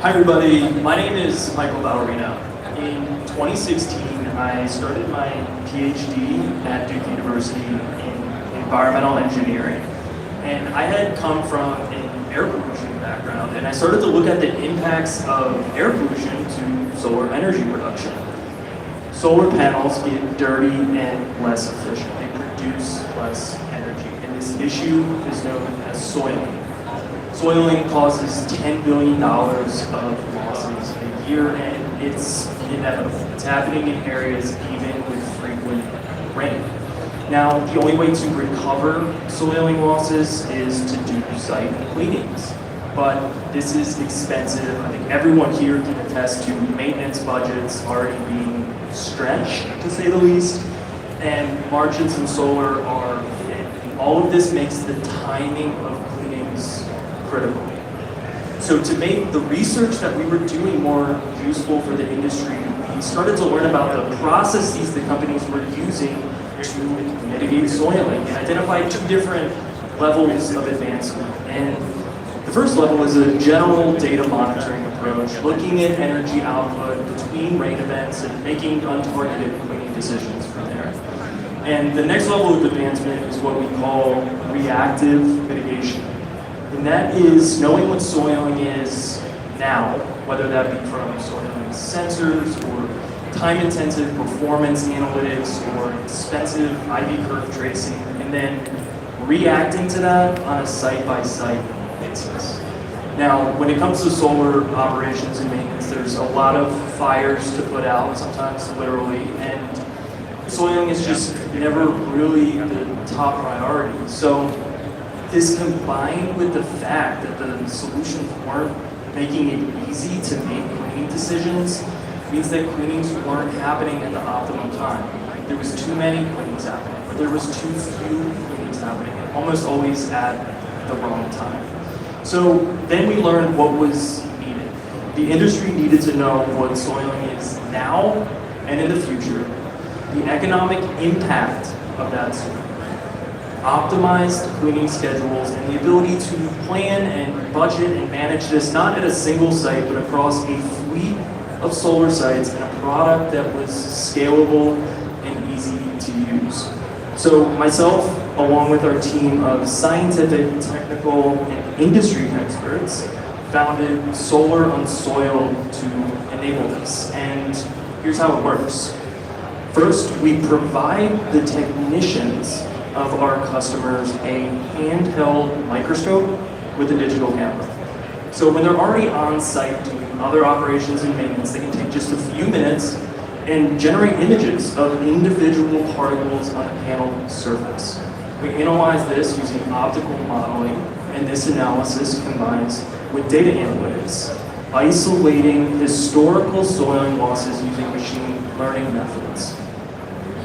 Hi everybody, my name is Michael Ballerino. In 2016, I started my PhD at Duke University in environmental engineering. And I had come from an air pollution background, and I started to look at the impacts of air pollution to solar energy production. Solar panels get dirty and less efficient. They produce less energy. And this issue is known as soiling. Soiling causes $10 billion of losses a year, and it's inevitable. It's happening in areas even with frequent rain. Now, the only way to recover soiling losses is to do site cleanings. But this is expensive. I think everyone here can attest to maintenance budgets already being stretched, to say the least, and margins in solar are thin. All of this makes the timing of cleanings critical. So to make the research that we were doing more useful for the industry, we started to learn about the processes the companies were using to mitigate soiling and identify two different levels of advancement. And the first level is a general data monitoring approach, looking at energy output between rain events and making untargeted cleaning decisions from there. And the next level of advancement is what we call reactive mitigation. And that is knowing what soiling is now, whether that be from soiling sensors or time-intensive performance analytics or expensive IV curve tracing, and then reacting to that on a site-by-site basis. Now, when it comes to solar operations and maintenance, there's a lot of fires to put out, sometimes literally, and soiling is just never really the top priority. So this combined with the fact that the solutions weren't making it easy to make cleaning decisions means that cleanings weren't happening at the optimum time. There was too many cleanings happening, or there was too few cleanings happening, and almost always at the wrong time. So then we learned what was needed. The industry needed to know what soiling is now and in the future, the economic impact of that soiling, optimized cleaning schedules, and the ability to plan and budget and manage this not at a single site, but across a fleet of solar sites and a product that was scalable and easy to use. So myself, along with our team of scientific, technical, and industry experts, founded Solar Unsoiled to enable this. And here's how it works. First, we provide the technicians of our customers a handheld microscope with a digital camera. So when they're already on site doing other operations and maintenance, they can take just a few minutes and generate images of individual particles on the panel surface. We analyze this using optical modeling, and this analysis combines with data analytics, isolating historical soiling losses using machine learning methods.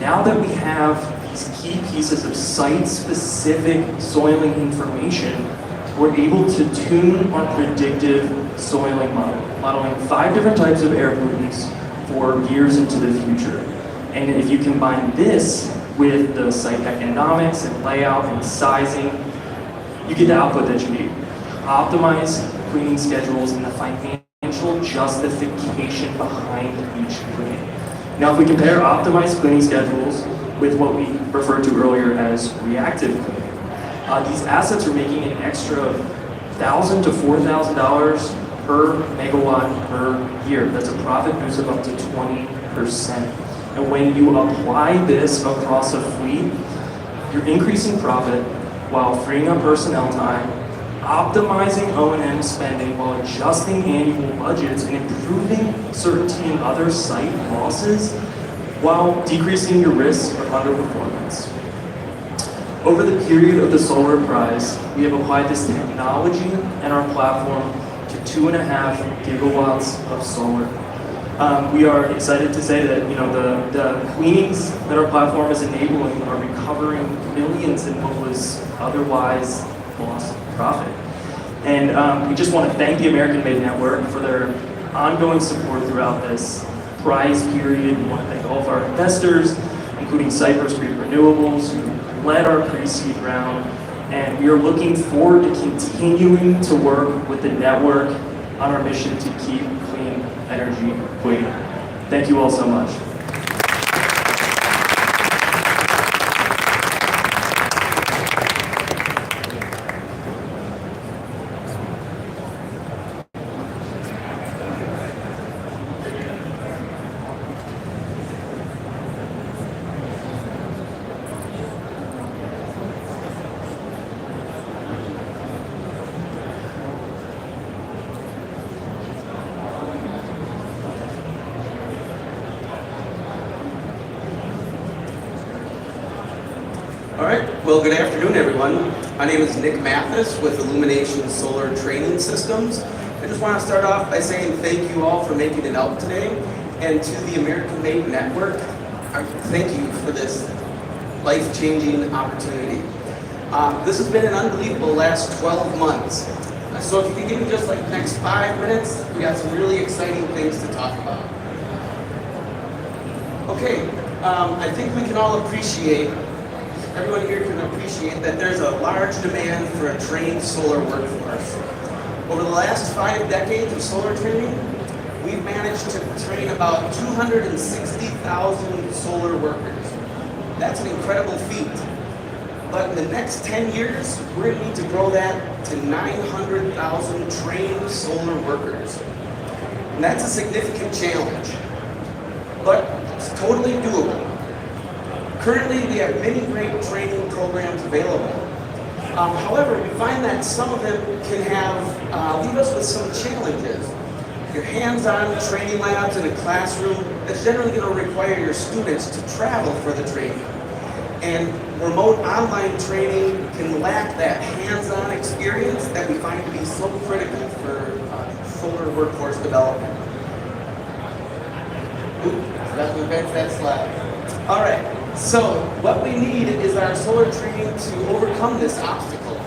Now that we have these key pieces of site-specific soiling information, we're able to tune our predictive soiling model, modeling 5 different types of air pollutants for years into the future. And if you combine this with the site economics and layout and sizing, you get the output that you need. Optimize cleaning schedules and the financial justification behind each cleaning. Now, if we compare optimized cleaning schedules with what we referred to earlier as reactive cleaning, these assets are making an extra $1,000 to $4,000 per megawatt per year. That's a profit boost of up to 20%. And when you apply this across a fleet, you're increasing profit while freeing up personnel time, optimizing O&M spending while adjusting annual budgets and improving certainty in other site losses while decreasing your risk of underperformance. Over the period of the Solar Prize, we have applied this technology and our platform to 2.5 gigawatts of solar. We are excited to say that the cleanings that our platform is enabling are recovering millions in what was otherwise lost profit. And we just want to thank the American-Made Network for their ongoing support throughout this prize period. We want to thank all of our investors, including Cypress Creek Renewables, who led our pre-seed round. And we are looking forward to continuing to work with the network on our mission to keep clean energy clean. Thank you all so much. All right, well, good afternoon, everyone. My name is Nick Mathis with Illumination Solar Training Systems. I just want to start off by saying thank you all for making it out today, and to the American-Made Network, thank you for this life-changing opportunity. This has been an unbelievable last 12 months. So if you can give me just like the next 5 minutes, we got some really exciting things to talk about. Okay, I think we can all appreciate, everyone here can appreciate that there's a large demand for a trained solar workforce. Over the last 5 decades of solar training, we've managed to train about 260,000 solar workers. That's an incredible feat. But in the next 10 years, we're going to need to grow that to 900,000 trained solar workers. And that's a significant challenge, but it's totally doable. Currently, we have many great training programs available. However, we find that some of them can leave us with some challenges. Your hands-on training labs in a classroom, that's generally going to require your students to travel for the training. And remote online training can lack that hands-on experience that we find to be so critical for solar workforce development. Forgot to advance that slide. All right. So what we need is our solar training to overcome this obstacle.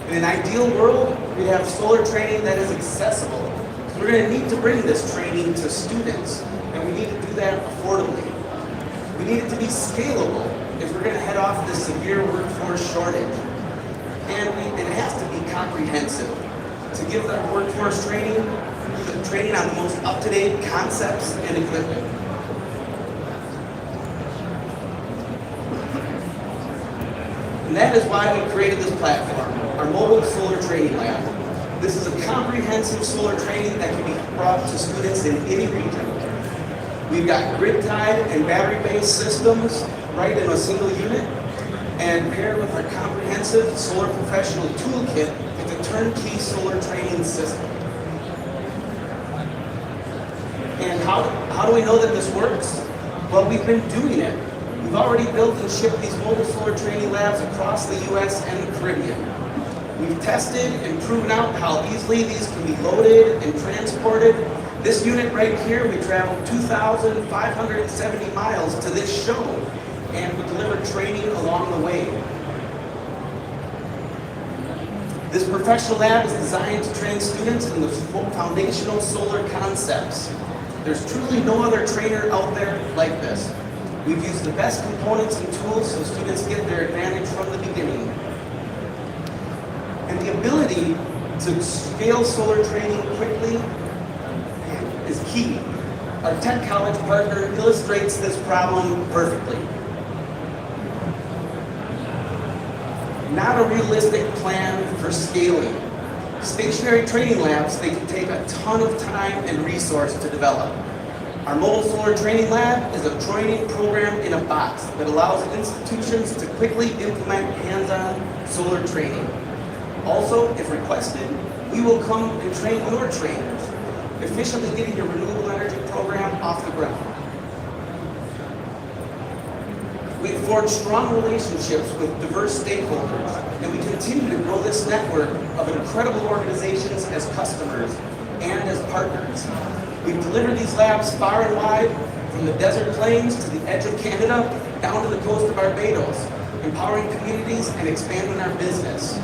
In an ideal world, we have solar training that is accessible. So we're going to need to bring this training to students, and we need to do that affordably. We need it to be scalable if we're going to head off this severe workforce shortage. And it has to be comprehensive. To give our workforce training on the most up-to-date concepts and equipment. And that is why we created this platform, our mobile solar training lab. This is a comprehensive solar training that can be brought to students in any region. We've got grid-tied and battery-based systems right in a single unit, and paired with our comprehensive solar professional toolkit, it's a turnkey solar training system. And how do we know that this works? Well, we've been doing it. We've already built and shipped these mobile solar training labs across the US and the Caribbean. We've tested and proven out how easily these can be loaded and transported. This unit right here, we traveled 2,570 miles to this show, and we delivered training along the way. This professional lab is designed to train students in the foundational solar concepts. There's truly no other trainer out there like this. We've used the best components and tools so students get their advantage from the beginning. And the ability to scale solar training quickly is key. Our tech college partner illustrates this problem perfectly. Not a realistic plan for scaling. Stationary training labs, they can take a ton of time and resource to develop. Our mobile solar training lab is a training program in a box that allows institutions to quickly implement hands-on solar training. Also, if requested, we will come and train your trainers, efficiently getting your renewable energy program off the ground. We have forged strong relationships with diverse stakeholders, and we continue to grow this network of incredible organizations as customers and as partners. We've delivered these labs far and wide, from the desert plains to the edge of Canada, down to the coast of Barbados, empowering communities and expanding our business.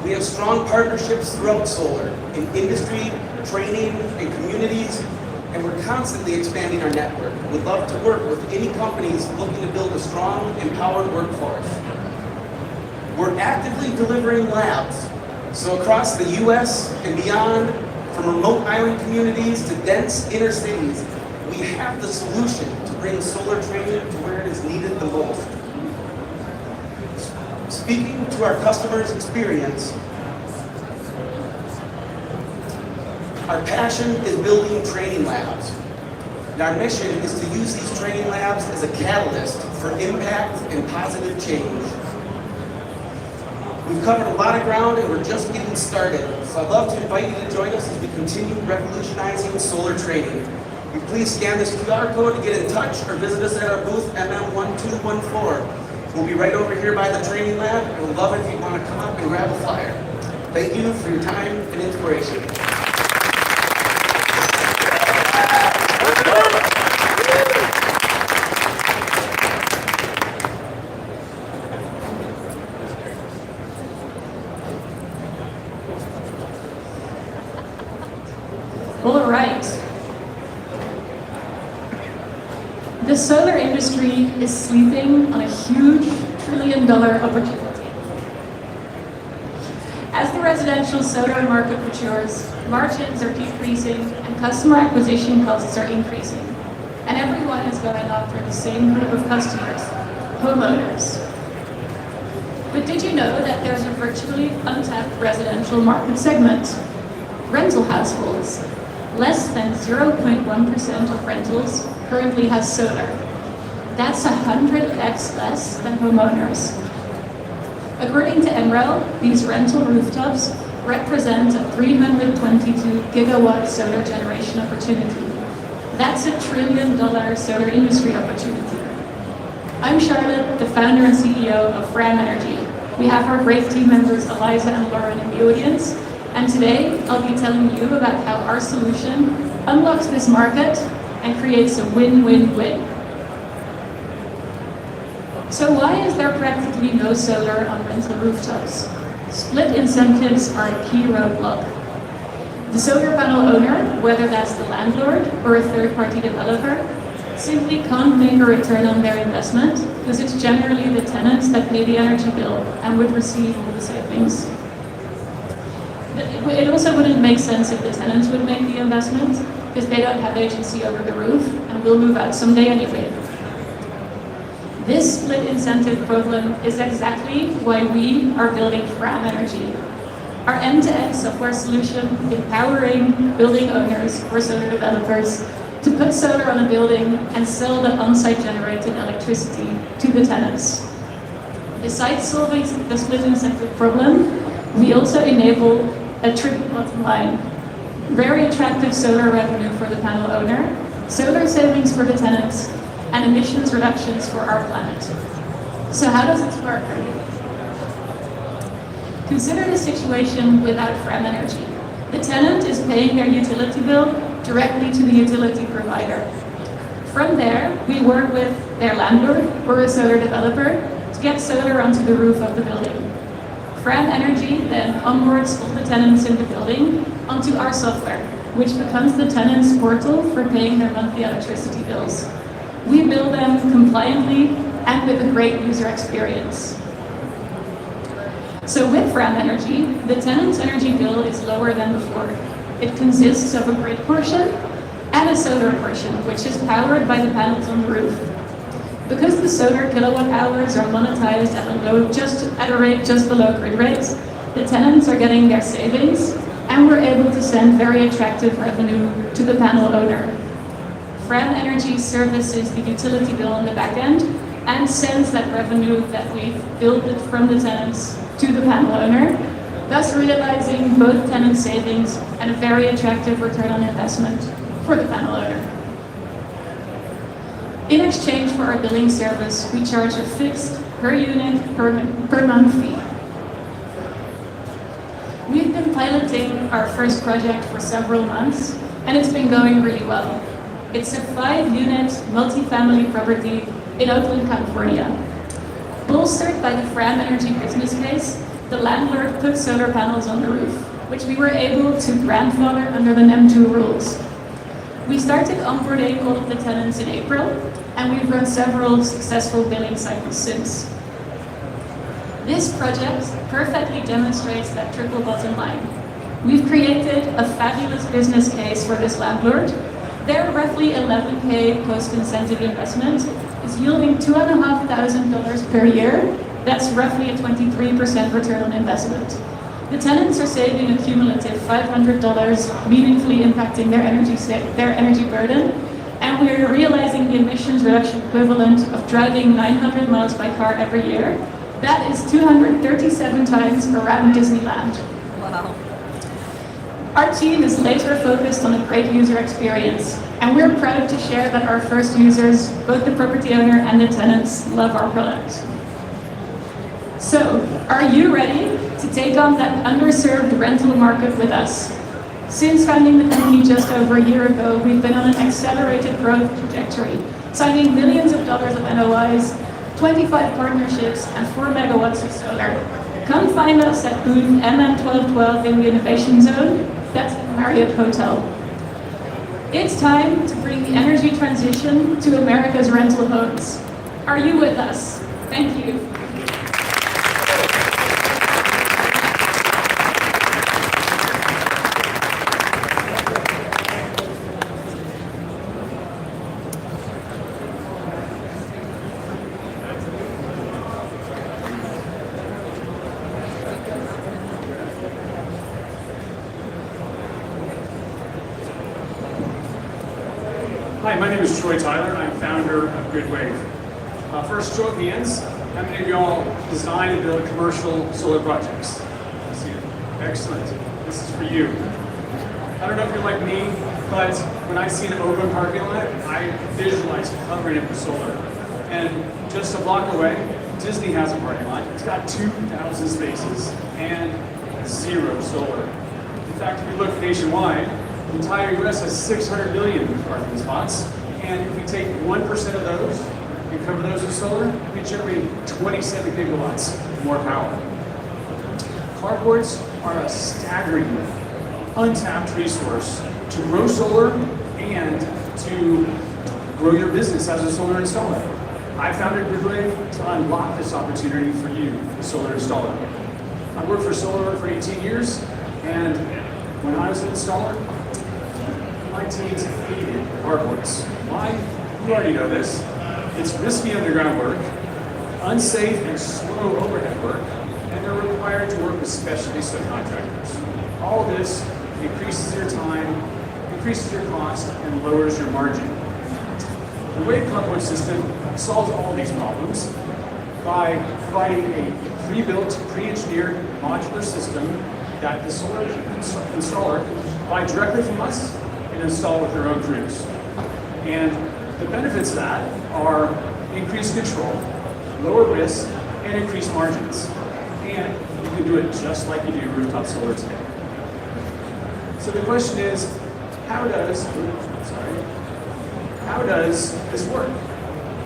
We have strong partnerships throughout solar, in industry, training, and communities, and we're constantly expanding our network. We'd love to work with any companies looking to build a strong, empowered workforce. We're actively delivering labs, so across the US and beyond, from remote island communities to dense inner cities, we have the solution to bring solar training to where it is needed the most. Speaking to our customers' experience, our passion is building training labs. And our mission is to use these training labs as a catalyst for impact and positive change. We've covered a lot of ground and we're just getting started. So I'd love to invite you to join us as we continue revolutionizing solar training. You please scan this QR code to get in touch or visit us at our booth MM1214. We'll be right over here by the training lab, and we'd love it if you want to come up and grab a flyer. Thank you for your time and inspiration. All right. The solar industry is sleeping on a huge $1 trillion opportunity. As the residential solar market matures, margins are decreasing and customer acquisition costs are increasing. And everyone is going after the same group of customers, homeowners. But did you know that there's a virtually untapped residential market segment? Rental households. Less than 0.1% of rentals currently has solar. That's 100x less than homeowners. According to NREL, these rental rooftops represent a 322 gigawatt solar generation opportunity. That's a $1 trillion solar industry opportunity. I'm Charlotte, the founder and CEO of Fram Energy. We have our great team members Eliza and Lauren in the audience, and today I'll be telling you about how our solution unlocks this market and creates a win-win-win. So why is there practically no solar on rental rooftops? Split incentives are a key roadblock. The solar panel owner, whether that's the landlord or a third-party developer, simply can't make a return on their investment because it's generally the tenants that pay the energy bill and would receive all the savings. It also wouldn't make sense if the tenants would make the investment because they don't have agency over the roof and will move out someday anyway. This split incentive problem is exactly why we are building Fram Energy, our end-to-end software solution empowering building owners or solar developers to put solar on a building and sell the on-site generated electricity to the tenants. Besides solving the split incentive problem, we also enable a triple bottom line. Very attractive solar revenue for the panel owner, solar savings for the tenants, and emissions reductions for our planet. So how does this work? Consider the situation without Fram Energy. The tenant is paying their utility bill directly to the utility provider. From there, we work with their landlord or a solar developer to get solar onto the roof of the building. Fram Energy then onboards all the tenants in the building onto our software, which becomes the tenant's portal for paying their monthly electricity bills. We bill them compliantly and with a great user experience. So with Fram Energy, the tenant's energy bill is lower than before. It consists of a grid portion and a solar portion, which is powered by the panels on the roof. Because the solar kilowatt hours are monetized at a rate just below grid rates, the tenants are getting their savings, and we're able to send very attractive revenue to the panel owner. Fram Energy services the utility bill on the back end, and sends that revenue that we've billed from the tenants to the panel owner, thus realizing both tenant savings and a very attractive return on investment for the panel owner. In exchange for our billing service, we charge a fixed per unit per month fee. We've been piloting our first project for several months, and it's been going really well. It's a 5-unit multifamily property in Oakland, California. Bolstered by the Fram energy business case, the landlord put solar panels on the roof, which we were able to grandfather under the NEM2 rules. We started onboarding all of the tenants in April, and we've run several successful billing cycles since. This project perfectly demonstrates that triple bottom line. We've created a fabulous business case for this landlord. Their roughly $11K post-incentive investment is yielding $2,500 per year. That's roughly a 23% return on investment. The tenants are saving a cumulative $500, meaningfully impacting their energy burden, and we are realizing the emissions reduction equivalent of driving 900 miles by car every year. That is 237 times around Disneyland. Wow. Our team is laser focused on a great user experience, and we're proud to share that our first users, both the property owner and the tenants, love our product. So, are you ready to take on that underserved rental market with us? Since founding the company just over a year ago, we've been on an accelerated growth trajectory, signing millions of dollars of NOIs, 25 partnerships, and 4 megawatts of solar. Come find us at booth MM1212 in the Innovation Zone. That's the Marriott Hotel. It's time to bring the energy transition to America's rental homes. Are you with us? Thank you. Hi, my name is Troy Tyler. I'm founder of Gridwave. First, show of hands. How many of y'all design and build commercial solar projects? I see it. Excellent. This is for you. I don't know if you're like me, but when I see an open parking lot, I visualize covering it with solar. And just a block away, Disney has a parking lot. It's got 2,000 spaces and 0 solar. In fact, if you look nationwide, the entire US has 600 million parking spots, and if we take 1% of those and cover those with solar, we generate 27 gigawatts more power. Carports are a staggering, untapped resource to grow solar and to grow your business as a solar installer. I founded Gridwave to unlock this opportunity for you, the solar installer. I worked for solar for 18 years, and when I was an installer, my teams hated carports. Why? You already know this. It's risky underground work, unsafe and slow overhead work, and they're required to work with specialty subcontractors. All this increases your time, increases your cost, and lowers your margin. The Wave carport system solves all these problems by providing a pre-built, pre-engineered modular system that the solar installer can buy directly from us and install with their own crews. And the benefits of that are increased control, lower risk, and increased margins. And you can do it just like you do rooftop solar today. So the question is, how does this work?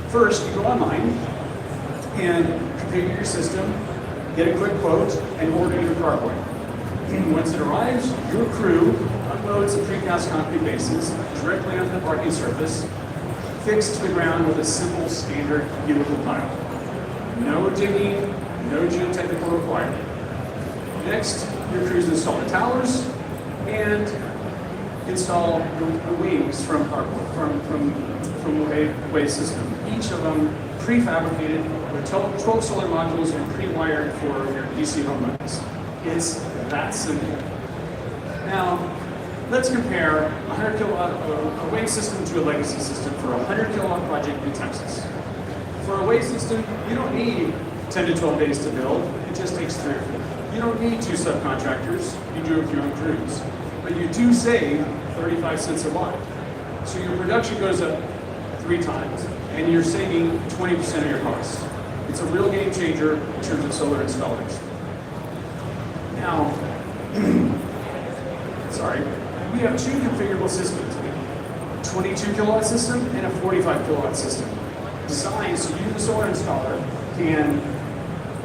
First, you go online and configure your system, get a quick quote, and order your carport. Once it arrives, your crew unloads the precast concrete bases directly onto the parking surface, fixed to the ground with a simple standard helical pile. No digging, no geotechnical requirement. Next, your crews install the towers and install the wings from the Wave system. Each of them prefabricated with 12 solar modules and pre-wired for your DC home runs. It's that simple. Now, let's compare a 100 kilowatt a Wave system to a legacy system for a 100 kilowatt project in Texas. For For a wave system, you don't need 10 to 12 days to build. It just takes 3 or 4. You don't need 2 subcontractors. You do it with your own crews. But you do save 35 cents a watt. So your production goes up 3 times, and you're saving 20% of your costs. It's a real game changer in terms of solar installers. Now, sorry, we have 2 configurable systems. 22 kilowatt system and a 45 kilowatt system. Designed so you, the solar installer, can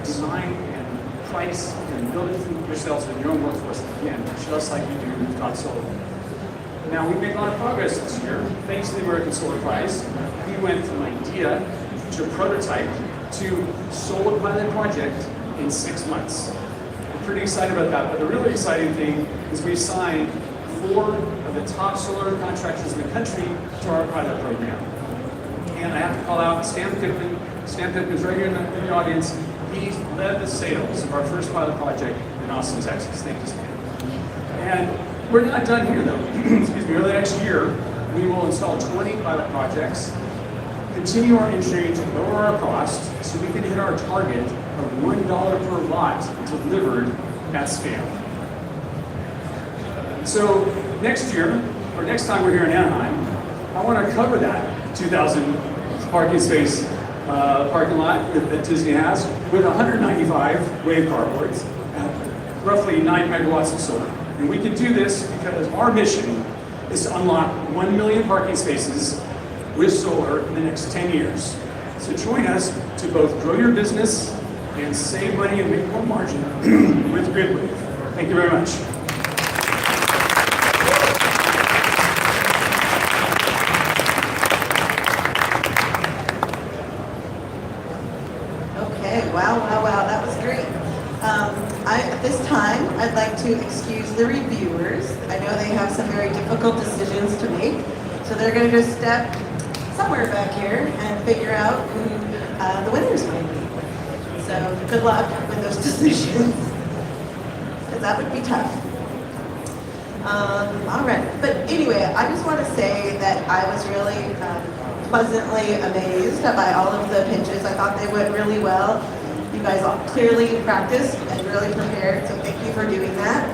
design and price and build it yourselves with your own workforce, again, just like you do with Top Solar. Now, we've made a lot of progress this year. Thanks to the American Solar Prize, we went from idea to prototype to solar pilot project in 6 months. We're pretty excited about that, but the really exciting thing is we signed 4 of the top solar contractors in the country to our pilot program. And I have to call out Stan Pittman. Stan Pittman's right here in the audience. He led the sales of our first pilot project in Austin, Texas. Thank you, Stan. And we're not done here, though. Excuse me. Early next year, we will install 20 pilot projects, continue our engineering to lower our cost so we can hit our target of $1 per watt delivered at scale. So next year, or next time we're here in Anaheim, I want to cover that 2,000 parking space parking lot that Disney has with 195 wave carports at roughly 9 megawatts of solar. And we can do this because our mission is to unlock 1 million parking spaces with solar in the next 10 years. So join us to both grow your business and save money and make more margin with Gridwave. Thank you very much. Wow, that was great. At this time, I'd like to excuse the reviewers. I know they have some very difficult decisions to make, so they're going to go step somewhere back here and figure out who the winners might be. So good luck with those decisions, because that would be tough. All right, but anyway, I just want to say that I was really pleasantly amazed by all of the pitches. I thought they went really well. You guys all clearly practiced and really prepared, so thank you for doing that.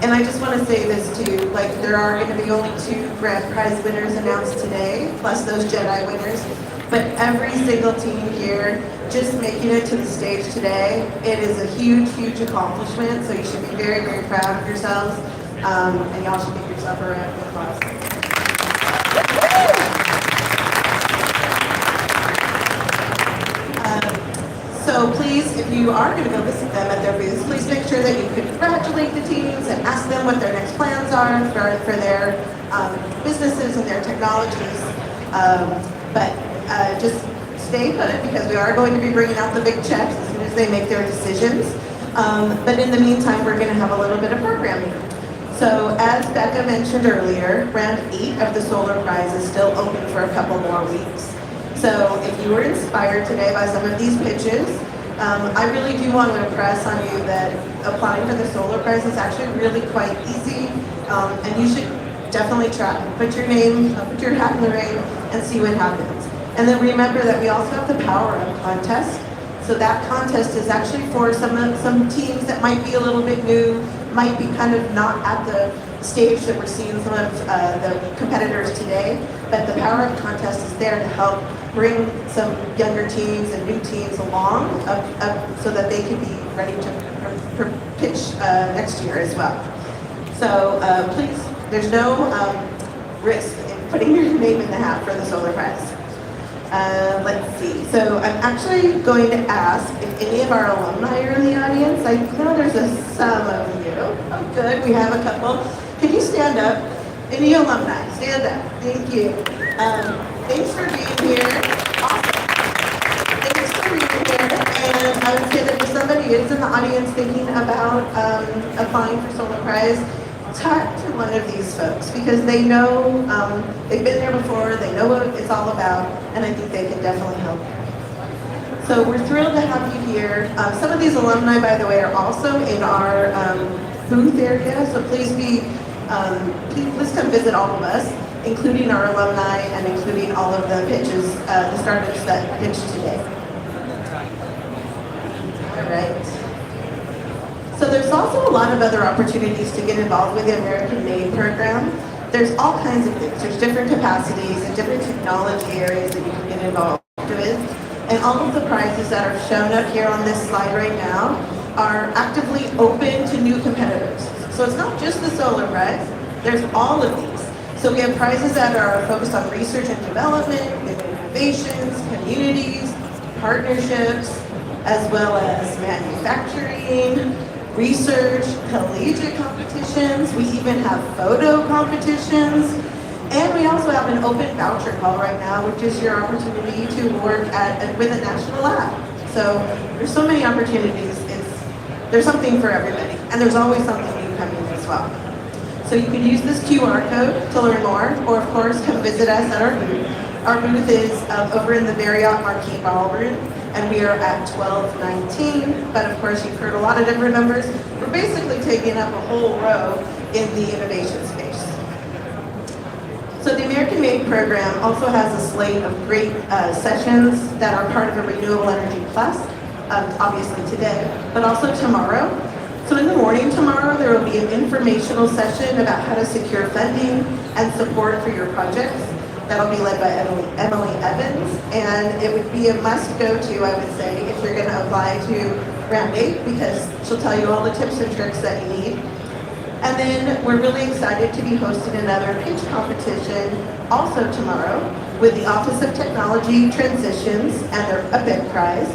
And I just want to say this too, like there are going to be only 2 grand prize winners announced today, plus those Jedi winners. But every single team here, just making it to the stage today, it is a huge, huge accomplishment. So you should be very, very proud of yourselves, and y'all should give yourself a round of applause. So please, if you are going to go visit them at their booths, please make sure that you congratulate the teams and ask them what their next plans are for their businesses and their technologies. But just stay put, because we are going to be bringing out the big checks as soon as they make their decisions. But in the meantime, we're going to have a little bit of programming. So as Becca mentioned earlier, round 8 of the Solar Prize is still open for a couple more weeks. So if you were inspired today by some of these pitches, I really do want to impress on you that applying for the Solar Prize is actually really quite easy, and you should definitely try. Put your name, put your hat in the ring, and see what happens. And then remember that we also have the Power Up contest. So that contest is actually for some teams that might be a little bit new, might be kind of not at the stage that we're seeing some of the competitors today. But the Power Up contest is there to help bring some younger teams and new teams along so that they can be ready to pitch next year as well. So please, there's no risk in putting your name in the hat for the Solar Prize. Let's see. So I'm actually going to ask if any of our alumni are in the audience. I know there's some of you. Oh, good. We have a couple. Can you stand up? Any alumni? Stand up. Thank you. Thanks for being here. Awesome. Thanks for being here. And I would say that if somebody is in the audience thinking about applying for Solar Prize, talk to one of these folks, because they know, they've been there before, they know what it's all about, and I think they can definitely help. So we're thrilled to have you here. Some of these alumni, by the way, are also in our booth area, so please come visit all of us. including our alumni and including all of the pitches, the startups that pitched today. All right. So there's also a lot of other opportunities to get involved with the American Made program. There's all kinds of things. There's different capacities and different technology areas that you can get involved with. And all of the prizes that are shown up here on this slide right now are actively open to new competitors. So it's not just the solar prize, there's all of these. So we have prizes that are focused on research and development, innovations, communities, partnerships, as well as manufacturing, research, collegiate competitions. We even have photo competitions. And we also have an open voucher call right now, which is your opportunity to work with a national lab. So there's so many opportunities. There's something for everybody. And there's always something new coming as well. So you can use this QR code to learn more, or of course, come visit us at our booth. Our booth is over in the Marriott Marquis Ballroom, and we are at 1219. But of course, you've heard a lot of different numbers. We're basically taking up a whole row in the innovation space. So the American Made program also has a slate of great sessions that are part of a Renewable Energy Plus, obviously today, but also tomorrow. So in the morning tomorrow, there will be an informational session about how to secure funding and support for your projects. That'll be led by Emily Evans, and it would be a must-go-to, I would say, if you're going to apply to Round 8, because she'll tell you all the tips and tricks that you need. And then we're really excited to be hosting another pitch competition also tomorrow with the Office of Technology Transitions and their EPIC prize.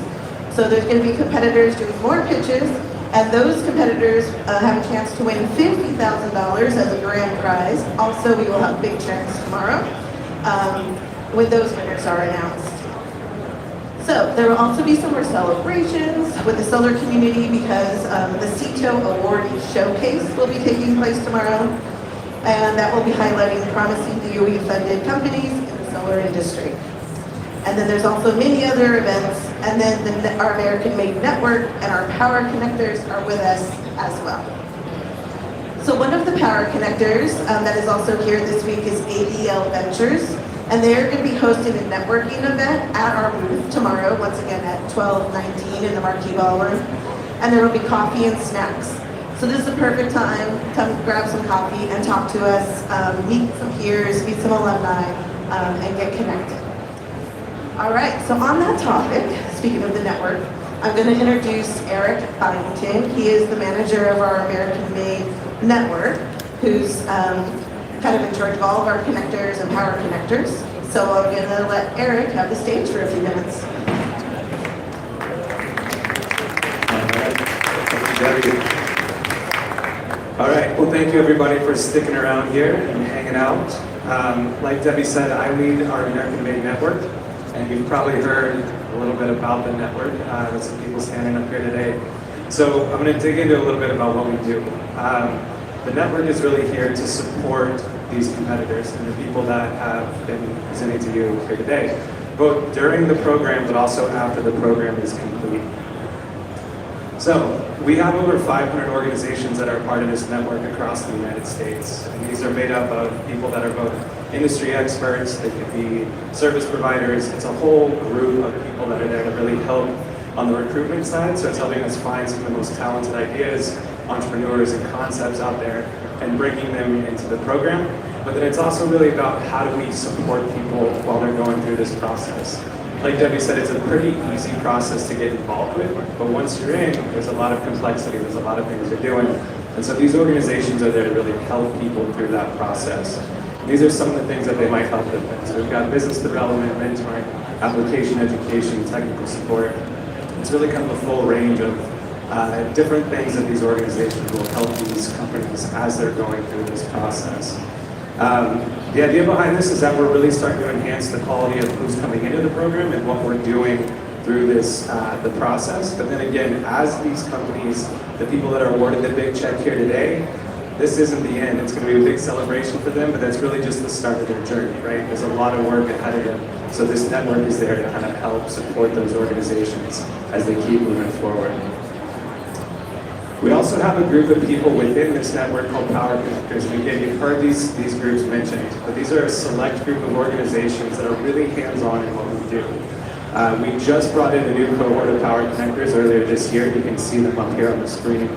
So there's going to be competitors doing more pitches, and those competitors have a chance to win $50,000 as a grand prize. Also, we will have big checks tomorrow when those winners are announced. So there will also be some more celebrations with the solar community because the CETO Awardee Showcase will be taking place tomorrow, and that will be highlighting promising DOE-funded companies in the solar industry. And then there's also many other events, and then our American Made Network and our power connectors are with us as well. So one of the power connectors that is also here this week is ADL Ventures. And they're going to be hosting a networking event at our booth tomorrow, once again at 1219 in the Marquis Ballroom. And there will be coffee and snacks. So this is a perfect time to come grab some coffee and talk to us, meet some peers, meet some alumni, and get connected. All right, so on that topic, speaking of the network, I'm going to introduce Eric Byington. He is the manager of our American Made Network, who's kind of in charge of all of our connectors and power connectors. So I'm going to let Eric have the stage for a few minutes. All right, well, thank you everybody for sticking around here and hanging out. Like Debbie said, I lead our American Made Network, and you've probably heard a little bit about the network with some people standing up here today. So I'm going to dig into a little bit about what we do. The network is really here to support these competitors and the people that have been presenting to you here today, both during the program but also after the program is complete. So we have over 500 organizations that are part of this network across the United States. And these are made up of people that are both industry experts, they could be service providers. It's a whole group of people that are there to really help on the recruitment side. So it's helping us find some of the most talented ideas, entrepreneurs and concepts out there and bringing them into the program. But then it's also really about how do we support people while they're going through this process. Like Debbie said, it's a pretty easy process to get involved with, but once you're in, there's a lot of complexity, there's a lot of things you're doing. And so these organizations are there to really help people through that process. These are some of the things that they might help them with. So we've got business development, mentoring, application education, technical support. It's really kind of a full range of different things that these organizations will help these companies as they're going through this process. The idea behind this is that we're really starting to enhance the quality of who's coming into the program and what we're doing through this, the process. But then again, as these companies, the people that are awarded the big check here today, this isn't the end. It's going to be a big celebration for them, but that's really just the start of their journey, right? There's a lot of work ahead of them. So this network is there to kind of help support those organizations as they keep moving forward. We also have a group of people within this network called Power Connectors. And again, you've heard these groups mentioned, but these are a select group of organizations that are really hands-on in what we do. We just brought in a new cohort of Power Connectors earlier this year. You can see them up here on the screen.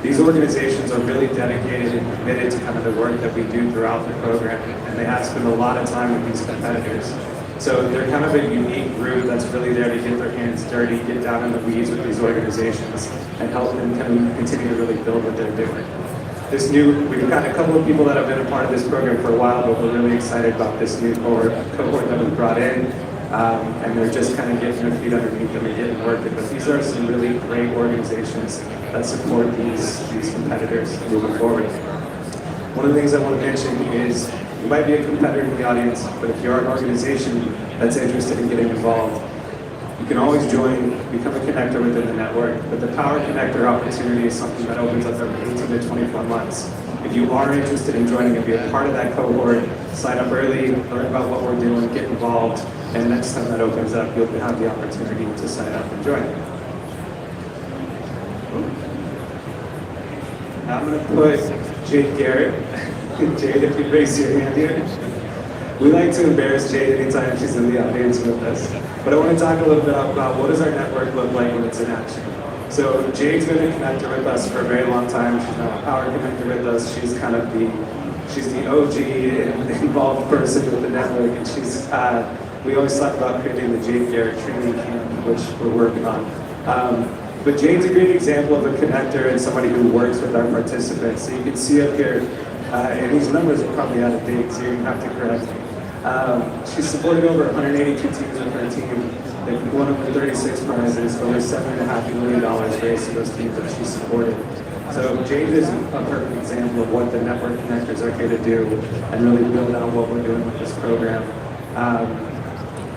These organizations are really dedicated and committed to kind of the work that we do throughout the program, and they have to spend a lot of time with these competitors. So they're kind of a unique group that's really there to get their hands dirty, get down in the weeds with these organizations, and help them kind of continue to really build what they're doing. We've got a couple of people that have been a part of this program for a while, but we're really excited about this new cohort that we brought in. And they're just kind of getting their feet underneath them and getting working. But these are some really great organizations that support these competitors moving forward. One of the things I want to mention is you might be a competitor in the audience, but if you're an organization that's interested in getting involved, you can always join, become a connector within the network. But the Power Connector opportunity is something that opens up every 18 to 24 months. If you are interested in joining and be a part of that cohort, sign up early, learn about what we're doing, get involved, and next time that opens up, you'll have the opportunity to sign up and join. Now I'm going to put Jade Garrett. Jade, if you raise your hand here. We like to embarrass Jade anytime she's in the audience with us. But I want to talk a little bit about what does our network look like when it's in action. So Jade's been a connector with us for a very long time. She's now a Power Connector with us. She's kind of the OG involved person with the network, and we always talk about creating the Jade Garrett training camp, which we're working on. But Jade's a great example of a connector and somebody who works with our participants. So you can see up here, and these numbers are probably out of date, so you're going to have to correct me. She's supported over 182 teams with her team. They've won over 36 prizes, over $7.5 million raised to those teams that she supported. So Jade is a perfect example of what the network connectors are here to do and really build out what we're doing with this program.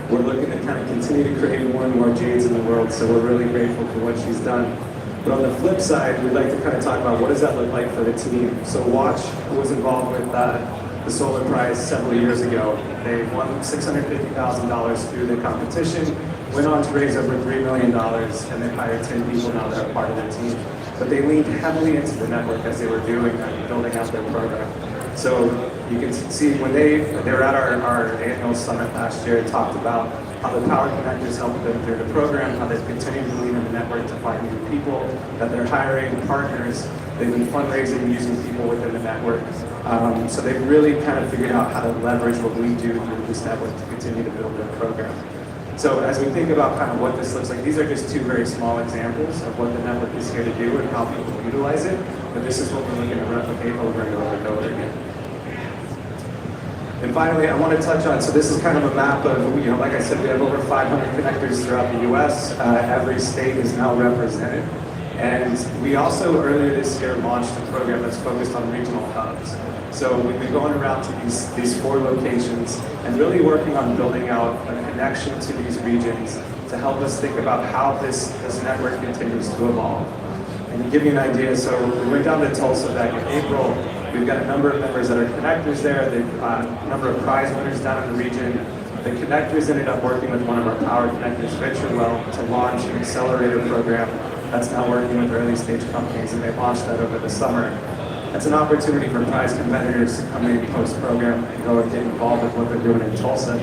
We're looking to kind of continue to create more and more Jades in the world, so we're really grateful for what she's done. But on the flip side, we'd like to kind of talk about what does that look like for the team. So Watch, who was involved with the Solar Prize several years ago, they won $650,000 through the competition, went on to raise over $3 million, and they hired 10 people now that are part of their team. But they leaned heavily into the network as they were doing and building out their program. So you can see when they were at our annual summit last year, it talked about how the Power Connectors helped them through the program, how they've continued to lean in the network to find new people, that they're hiring partners, they've been fundraising using people within the network. So they've really kind of figured out how to leverage what we do through this network to continue to build their program. So as we think about kind of what this looks like, these are just two very small examples of what the network is here to do and how people utilize it, but this is what we're looking to replicate over and over and over again. And finally, I want to touch on, so this is kind of a map of, like I said, we have over 500 connectors throughout the US. Every state is now represented. And we also, earlier this year, launched a program that's focused on regional hubs. So we've been going around to these 4 locations and really working on building out a connection to these regions to help us think about how this network continues to evolve. And to give you an idea, so we went down to Tulsa back in April. We've got a number of members that are connectors there. They've a number of prize winners down in the region. The connectors ended up working with one of our Power Connectors, VentureWell, to launch an accelerator program that's now working with early stage companies, and they launched that over the summer. That's an opportunity for prize competitors to come in post-program and go and get involved with what they're doing in Tulsa.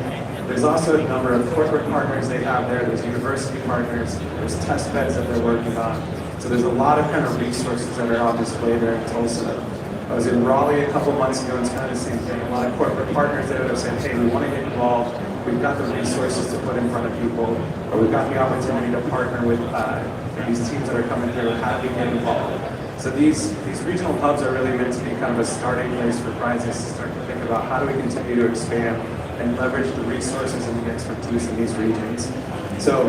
There's also a number of corporate partners they have there. There's university partners. There's test beds that they're working on. So there's a lot of kind of resources that are on display there in Tulsa. I was in Raleigh a couple months ago, and it's kind of the same thing. A lot of corporate partners there that are saying, hey, we want to get involved. We've got the resources to put in front of people, or we've got the opportunity to partner with these teams that are coming through. How do we get involved? So these regional hubs are really meant to be kind of a starting place for prizes to start to think about how do we continue to expand and leverage the resources and the expertise in these regions. So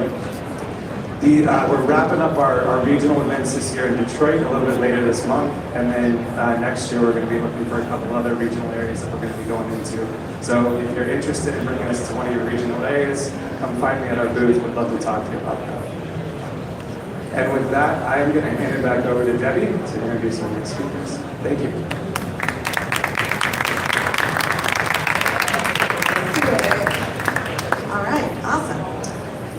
we're wrapping up our regional events this year in Detroit a little bit later this month, and then next year we're going to be looking for a couple other regional areas that we're going to be going into. So if you're interested in bringing us to one of your regional areas, come find me at our booth. We'd love to talk to you about that. And with that, I'm going to hand it back over to Debbie to introduce our next speakers. Thank you. All right, awesome.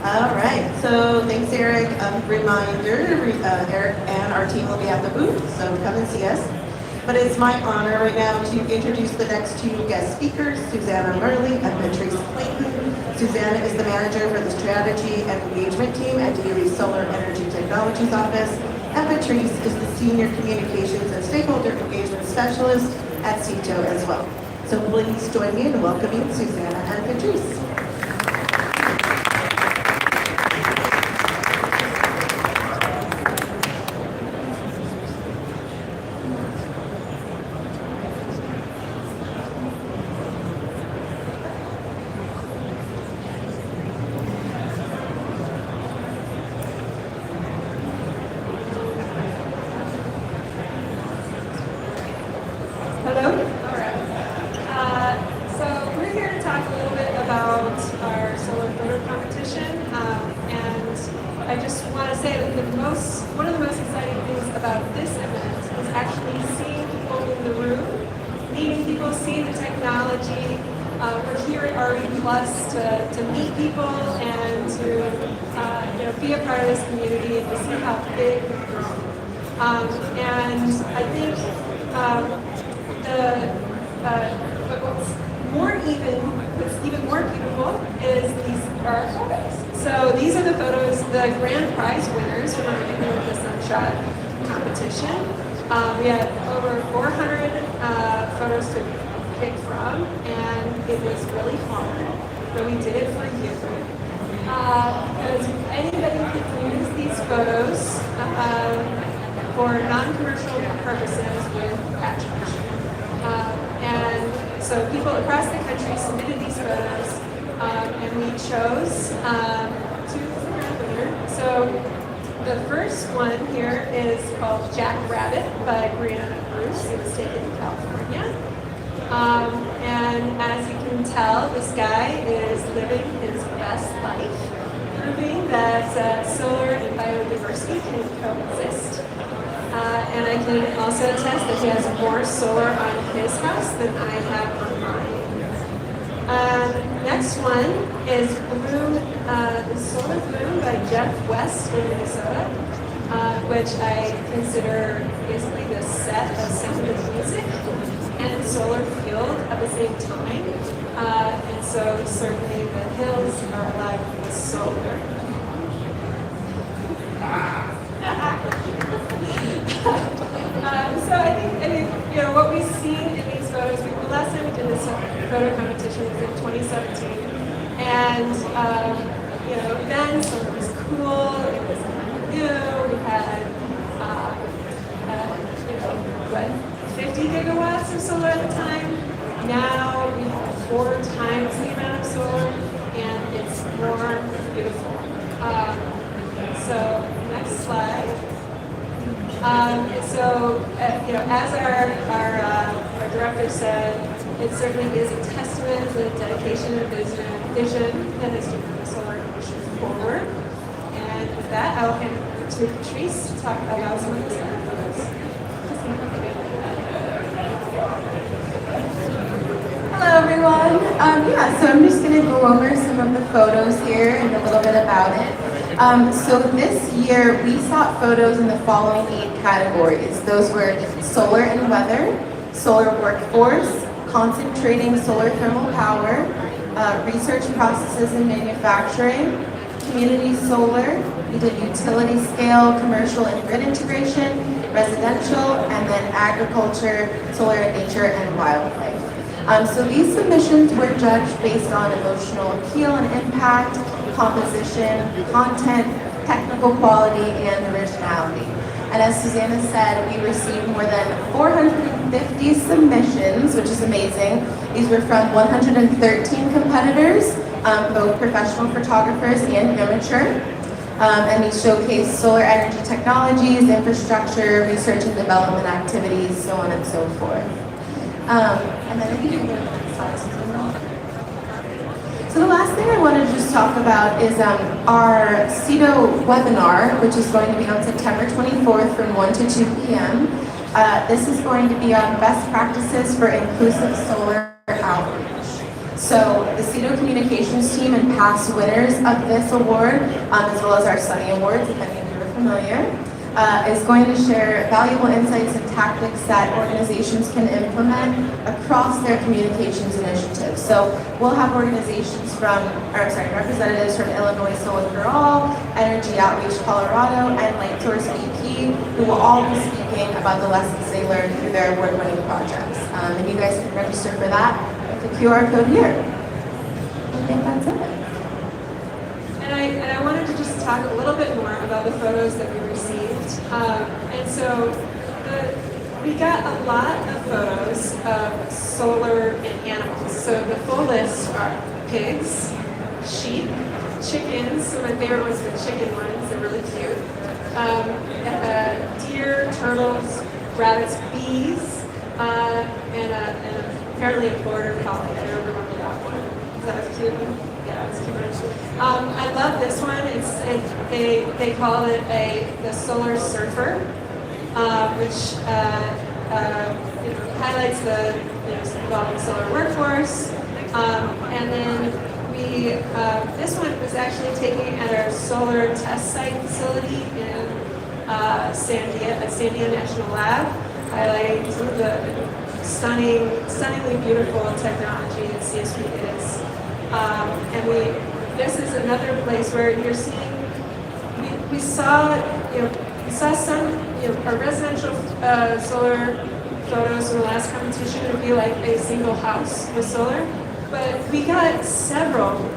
All right, so thanks, Eric. Reminder, Eric and our team will be at the booth, so come and see us. But it's my honor right now to introduce the next two guest speakers, Susanna Murley and Patrice Clayton. Susanna is the manager for the strategy and engagement team at DOE Solar Energy Technologies Office, and Patrice is the senior communications and stakeholder engagement specialist at CETO as well. So please join me in welcoming Susanna and Patrice. To meet people and to be a part of this community and to see how big we've grown. And I think what's even more beautiful is these are our photos. So these are the photos, the grand prize winners from our Renewable the Sunshot competition. We had over 400 photos to pick from, and it was really hard. But we did it for you. Because anybody can use these photos for non-commercial purposes with attribution. And so people across the country submitted these photos, and we chose two for the winner. So the first one here is called Jack Rabbit by Brianna Bruce. It was taken in California. And as you can tell, this guy is living his best life, proving that solar and biodiversity can coexist. And I can also attest that he has more solar on his house than I have on mine. Next one is Bloom, the Solar Bloom by Jeff West in Minnesota, which I consider basically the set of sound and music and solar field at the same time. And so certainly the hills are alive with solar. So I think what we've seen in these photos, the last time we did this photo competition was in 2017. And then solar was cool, it was new, we had 50 gigawatts of solar at the time. Now we have 4 times the amount of solar, and it's more beautiful. So next slide. As our director said, it certainly is a testament to the dedication and vision that has driven the solar initiative forward. And with that, I'll hand it over to Patrice to talk about some of the solar photos. Hello everyone. So I'm just going to go over some of the photos here and a little bit about it. So this year we sought photos in the following 8 categories. Those were solar and weather, solar workforce, concentrating solar thermal power, research processes and manufacturing, community solar. We did utility scale, commercial and grid integration, residential, and then agriculture, solar and nature, and wildlife. So these submissions were judged based on emotional appeal and impact, composition, content, technical quality, and originality. And as Susanna said, we received more than 450 submissions, which is amazing. These were from 113 competitors, both professional photographers and amateur. And we showcased solar energy technologies, infrastructure, research and development activities, so on and so forth. And then if you can go to the next slide. So the last thing I want to just talk about is our CETO webinar, which is going to be on September 24th from 1 to 2 p.m. This is going to be on best practices for inclusive solar outreach. So the CETO communications team and past winners of this award, as well as our Sunny Awards, if any of you are familiar, is going to share valuable insights and tactics that organizations can implement across their communications initiatives. So we'll have representatives from Illinois Solar for All, Energy Outreach Colorado, and Lightsource BP, who will all be speaking about the lessons they learned through their award-winning projects. And you guys can register for that with the QR code here. I think that's it. And I wanted to just talk a little bit more about the photos that we received. And so we got a lot of photos of solar and animals. So the full list are pigs, sheep, chickens. So my favorite was the chicken ones. They're really cute. Deer, turtles, rabbits, bees, and apparently a border collie. I don't remember that one. Is that a cute one? Yeah, it's cute. I love this one. They call it the solar surfer, which highlights the evolving solar workforce. And then this one was actually taken at our solar test site facility in Sandia National Lab, highlighting some of the stunningly beautiful technology that CSP is. And this is another place where you're seeing, we saw some, our residential solar photos in the last competition would be like a single house with solar, but we got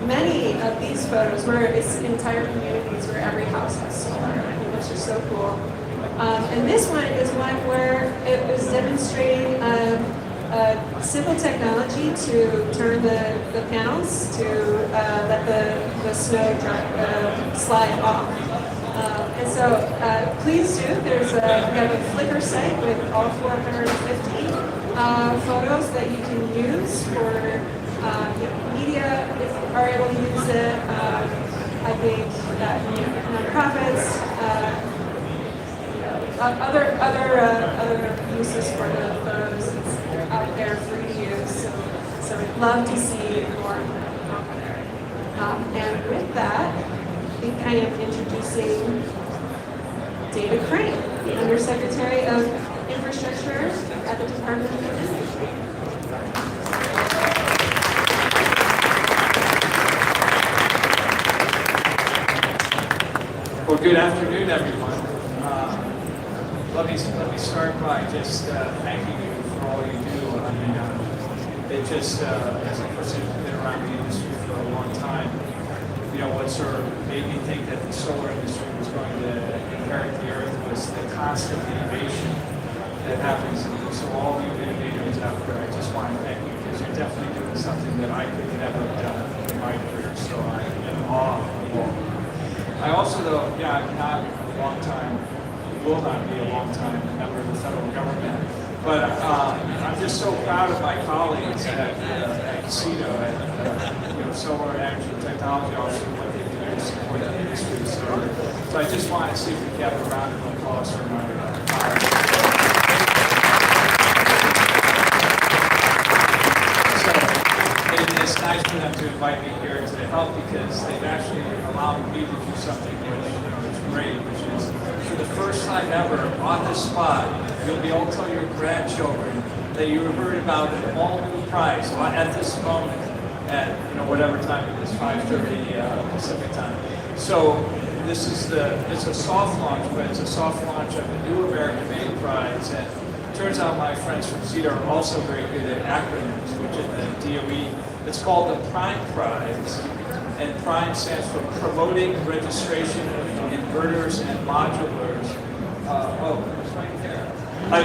many of these photos where it's entire communities where every house has solar. I think that's just so cool. And this one is one where it was demonstrating simple technology to turn the panels to let the snow slide off. And so please do. We have a Flickr site with all 450 photos that you can use for media if you are able to use it. I think nonprofits, other uses for the photos. It's out there for you to use. So I'd love to see more on there. And with that, I think I am introducing David Crane, the Undersecretary of Infrastructure at the Department of Energy. Well, good afternoon, everyone. Let me start by just thanking you for all you do. I mean, it just, as a person who's been around the industry for a long time, what sort of made me think that the solar industry was going to inherit the earth was the constant innovation that happens. And so all you innovators out there, I just want to thank you because you're definitely doing something that I could never have done in my career. So I am in awe of you all. I also, though, I'm not a long time, will not be a long time member of the federal government, but I'm just so proud of my colleagues at CETO, at Solar Energy Technology Office, what they do to support the industry. So I just want to see if we can have a round of applause for my colleagues. So it's nice for them to invite me here to help because they've actually allowed me to do something which is great, which is for the first time ever on the spot, you'll be able to tell your grandchildren that you heard about an all-new prize at this moment at whatever time it is, 5:30 Pacific time. So it's a soft launch, but it's a soft launch of the new American-made prize. And it turns out my friends from CETA are also very good at acronyms, which in the DOE, it's called the PRIME Prize. And PRIME stands for Promoting Registration of Inverters and Modulars. It's right there. I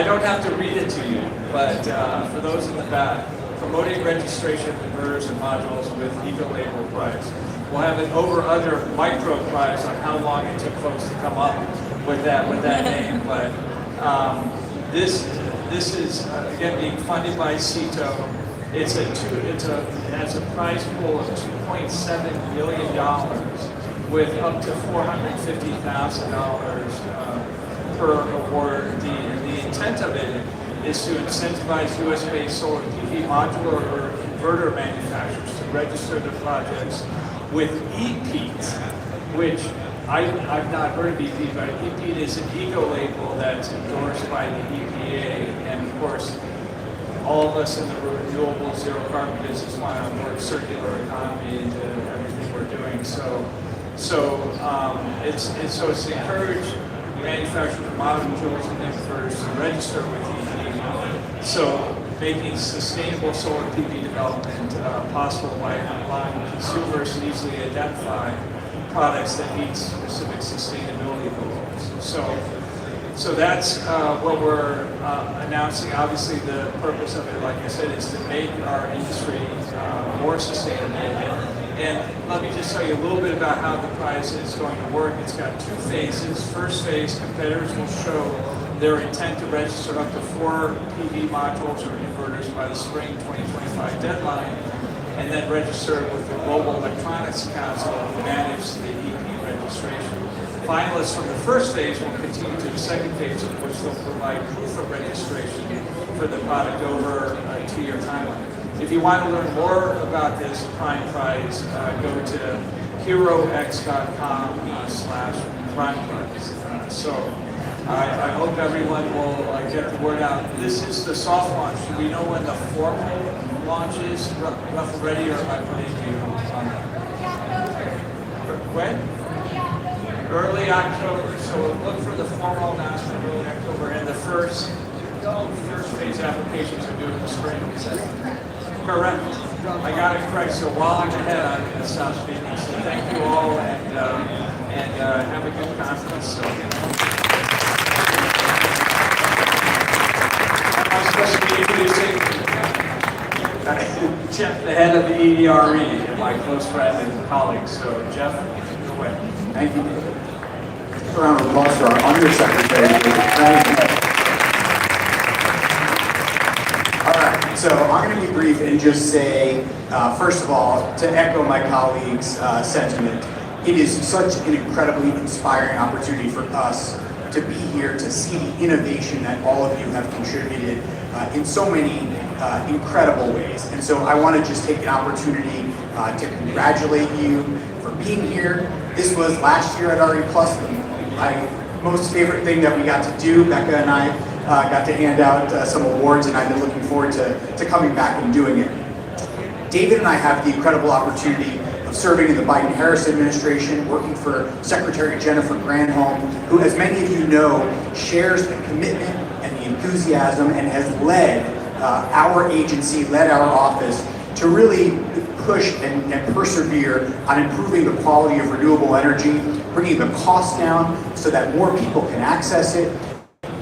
don't have to read it to you, but for those in the back, Promoting Registration of Inverters and Modules with Eco-Label Prize. We'll have an over-under micro prize on how long it took folks to come up with that name, but this is again being funded by CETO. It has a prize pool of $2.7 million with up to $450,000 per award. The intent of it is to incentivize US-based solar PV modular or inverter manufacturers to register their projects with EPEAT, which I've not heard of EP, but EP is an eco label that's endorsed by the EPA, and of course, all of us in the renewable zero carbon business want to work circular economy into everything we're doing. It's to encourage manufacturers of modules and inverters to register with EP. So making sustainable solar PV development possible by allowing consumers to easily identify products that meet specific sustainability goals. So that's what we're announcing. Obviously, the purpose of it, like I said, is to make our industry more sustainable. And let me just tell you a little bit about how the prize is going to work. It's got 2 phases. First phase, competitors will show their intent to register up to 4 PV modules or inverters by the spring 2025 deadline, and then register with the Global Electronics Council to manage the EP registration. Finalists from the first phase will continue to the second phase, in which they'll provide proof of registration for the product over a 2-year timeline. If you want to learn more about this Prime Prize, go to herox.com/Prime Prize. I hope everyone will get the word out. This is the soft launch. Do we know when the formal launch is? Rough ready, or am I putting you on that? When? Early October. So look for the formal announcement early October, and the first phase applications are due in the spring. Is that correct? I got it correct. So while I'm ahead, I'm going to stop speaking. So thank you all, and have a good conference. So. I'm supposed to be introducing Jeff, the head of the EDRE, and my close friend and colleague. So Jeff, go away. Thank you, David. A round of applause for our undersecretary. All right, so I'm going to be brief and just say, first of all, to echo my colleague's sentiment, it is such an incredibly inspiring opportunity for us to be here to see the innovation that all of you have contributed in so many incredible ways. And so I want to just take an opportunity to congratulate you for being here. This was last year at RE Plus, my most favorite thing that we got to do. Becca and I got to hand out some awards, and I've been looking forward to coming back and doing it. David and I have the incredible opportunity of serving in the Biden-Harris administration, working for Secretary Jennifer Granholm, who, as many of you know, shares the commitment and the enthusiasm and has led our agency, led our office to really push and persevere on improving the quality of renewable energy, bringing the cost down so that more people can access it,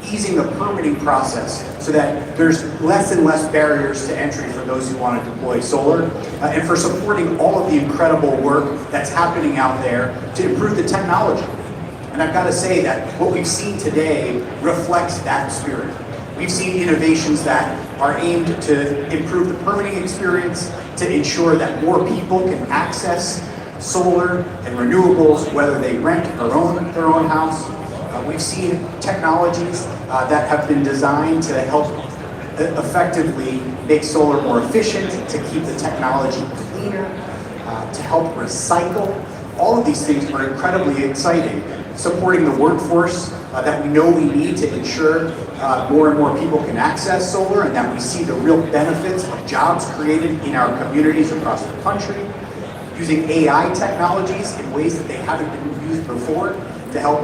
easing the permitting process so that there's less and less barriers to entry for those who want to deploy solar, and for supporting all of the incredible work that's happening out there to improve the technology. And I've got to say that what we've seen today reflects that spirit. We've seen innovations that are aimed to improve the permitting experience, to ensure that more people can access solar and renewables, whether they rent or own their own house. We've seen technologies that have been designed to help effectively make solar more efficient, to keep the technology cleaner, to help recycle. All of these things are incredibly exciting, supporting the workforce that we know we need to ensure more and more people can access solar, and that we see the real benefits of jobs created in our communities across the country, using AI technologies in ways that they haven't been used before to help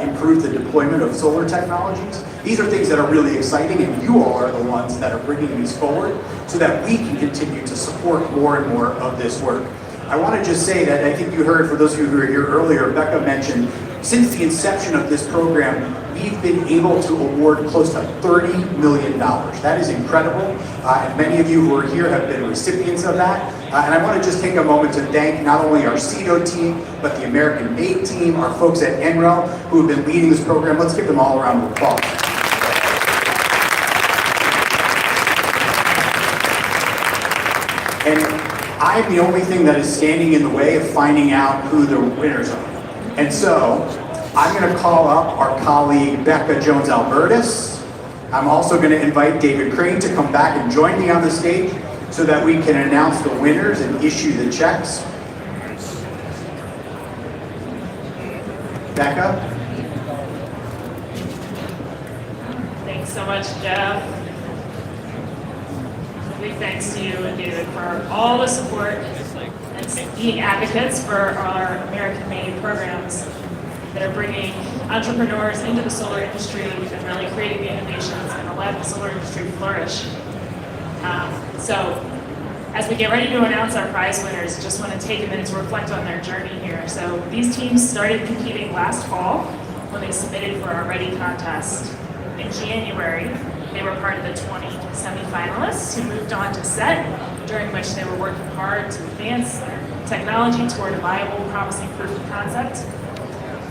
improve the deployment of solar technologies. These are things that are really exciting, and you all are the ones that are bringing these forward so that we can continue to support more and more of this work. I want to just say that I think you heard, for those of you who were here earlier, Becca mentioned, since the inception of this program, we've been able to award close to $30 million. That is incredible, and many of you who are here have been recipients of that. And I want to just take a moment to thank not only our CEDO team, but the American-made team, our folks at NREL, who have been leading this program. Let's give them all a round of applause. And I'm the only thing that is standing in the way of finding out who the winners are. And so, I'm going to call up our colleague Becca Jones-Albertus. I'm also going to invite David Crane to come back and join me on the stage so that we can announce the winners and issue the checks. Becca? Thanks so much, Jeff. Big thanks to you and David for all the support and being advocates for our American-made programs that are bringing entrepreneurs into the solar industry and really creating the innovations and let the solar industry flourish. So as we get ready to announce our prize winners, just want to take a minute to reflect on their journey here. So these teams started competing last fall when they submitted for our Ready contest. In January, they were part of the 20 semi-finalists who moved on to Sept, during which they were working hard to advance their technology toward a viable, promising proof of concept.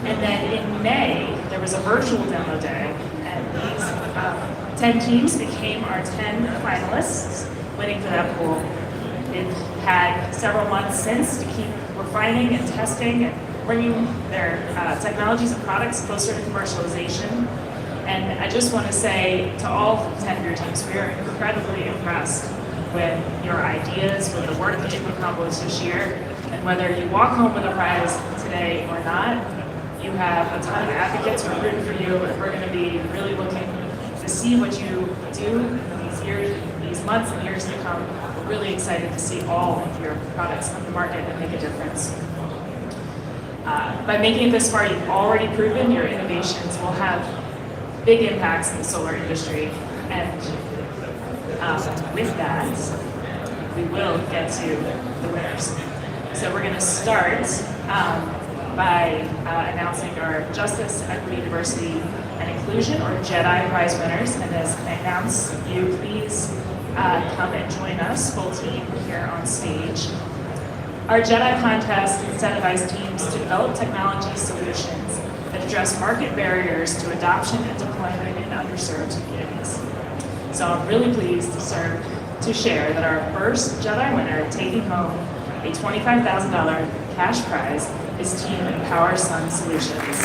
And then in May, there was a virtual demo day, and these 10 teams became our 10 finalists, winning for that pool. They've had several months since to keep refining and testing and bringing their technologies and products closer to commercialization. And I just want to say to all 10 of your teams, we are incredibly impressed with your ideas, with the work that you've accomplished this year, and whether you walk home with a prize today or not, you have a ton of advocates who are rooting for you, and we're going to be really looking to see what you do in these years, these months and years to come. We're really excited to see all of your products come to market and make a difference. By making it this far, you've already proven your innovations will have big impacts in the solar industry, and with that, we will get to the winners. So we're going to start by announcing our Justice, Equity, Diversity, and Inclusion, or JEDI prize winners. And as I announce you, please come and join us, full team, here on stage. Our JEDI contest incentivizes teams to develop technology solutions that address market barriers to adoption and deployment in underserved communities. So I'm really pleased to share that our first JEDI winner taking home a $25,000 cash prize is Team EmpowerSun Solutions.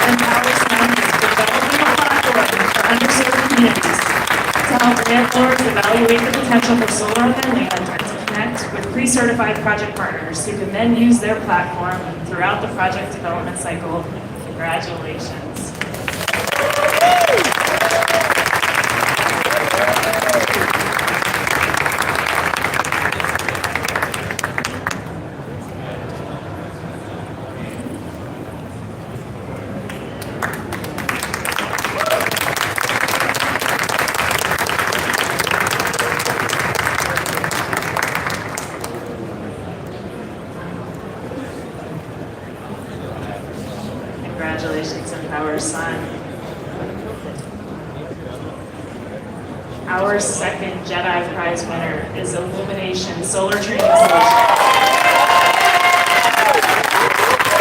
EmpowerSun is developing a platform for underserved communities to help landlords evaluate the potential for solar on their land and to connect with pre-certified project partners who can then use their platform throughout the project development cycle. Congratulations. Congratulations, EmpowerSun. Our second JEDI prize winner is Illumination Solar Training Solution.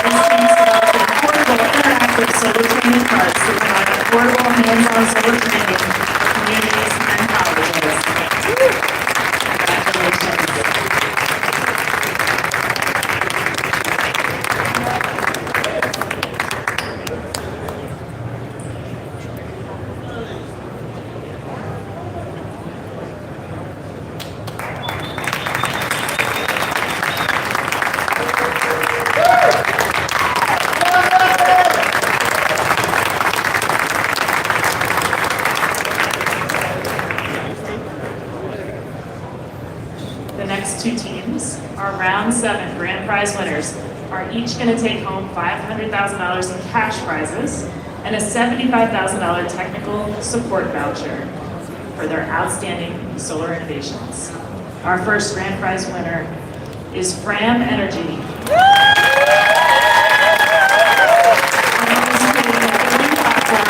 This team's developing portable, interactive solar training cards to provide affordable, hands-on solar training for communities and colleges. Congratulations. Two teams, our round 7 grand prize winners, are each going to take home $500,000 in cash prizes and a $75,000 technical support voucher for their outstanding solar innovations. Our first grand prize winner is Fram Energy. Fram is creating a building platform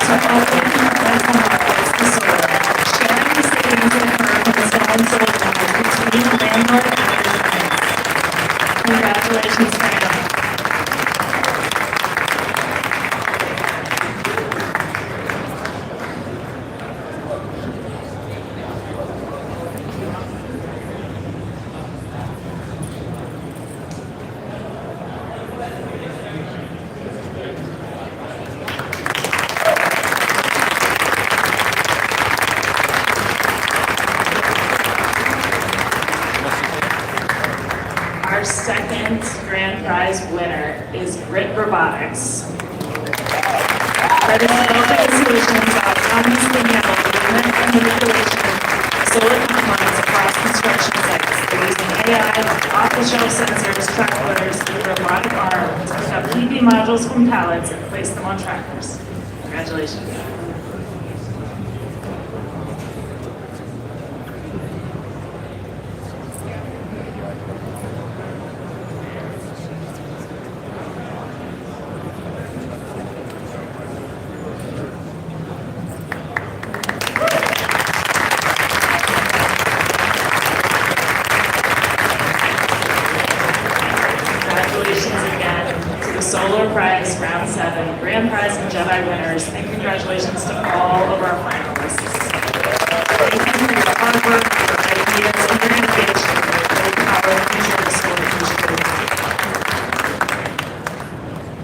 to open rental markets to solar, sharing the savings that occur from installing solar panels between landlord and their tenants. Congratulations, Fram. prize winner is Brit Robotics. Brit is developing solutions that autonomously handle the movement and manipulation of solar components across construction sites. They're using AI, off-the-shelf sensors, track loaders, and a robotic arm to pick up PV modules from pallets and place them on trackers. Congratulations. Solar Prize Round 7, Grand Prize and Jedi winners, and congratulations to all of our finalists. Thank you for your hard work, your ideas, and your innovation that will power the future of the solar industry.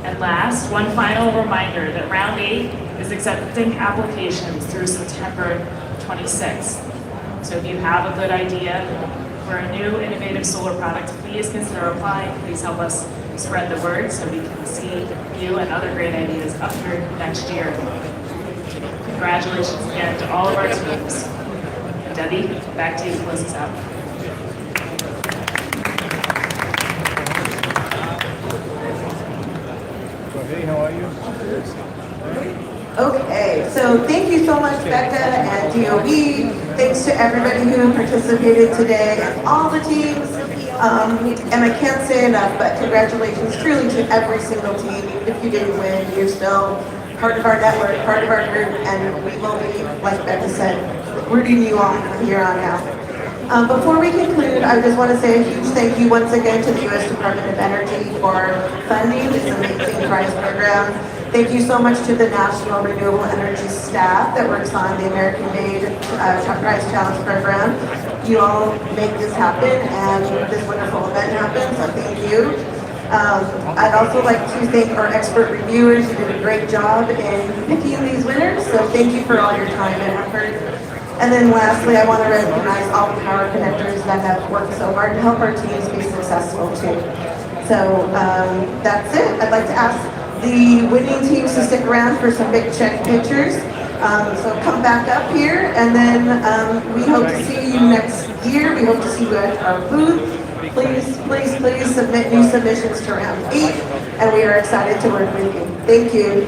And last, one final reminder that Round 8 is accepting applications through September 26th. So if you have a good idea for a new innovative solar product, please consider applying. Please help us spread the word so we can see you and other great ideas up here next year. Congratulations again to all of our teams. Debbie, back to you to close us out. Hey, how are you? Okay, so thank you so much, Becca and DOE. Thanks to everybody who participated today and all the teams. And I can't say enough, but congratulations truly to every single team. Even if you didn't win, you're still part of our network, part of our group, and we will be, like Becca said, rooting you on from here on out. Before we conclude, I just want to say a huge thank you once again to the U.S. Department of Energy for funding this amazing prize program. Thank you so much to the National Renewable Energy staff that works on the American-made Prize Challenge program. You all make this happen and this wonderful event happen, so thank you. I'd also like to thank our expert reviewers who did a great job in picking these winners, so thank you for all your time and effort. And then lastly, I want to recognize all the power connectors that have worked so hard to help our teams be successful too. So that's it. I'd like to ask the winning teams to stick around for some big check pictures. So come back up here, and then we hope to see you next year. We hope to see you at our booth. Please, please, please submit new submissions to Round 8, and we are excited to work with you. Thank you.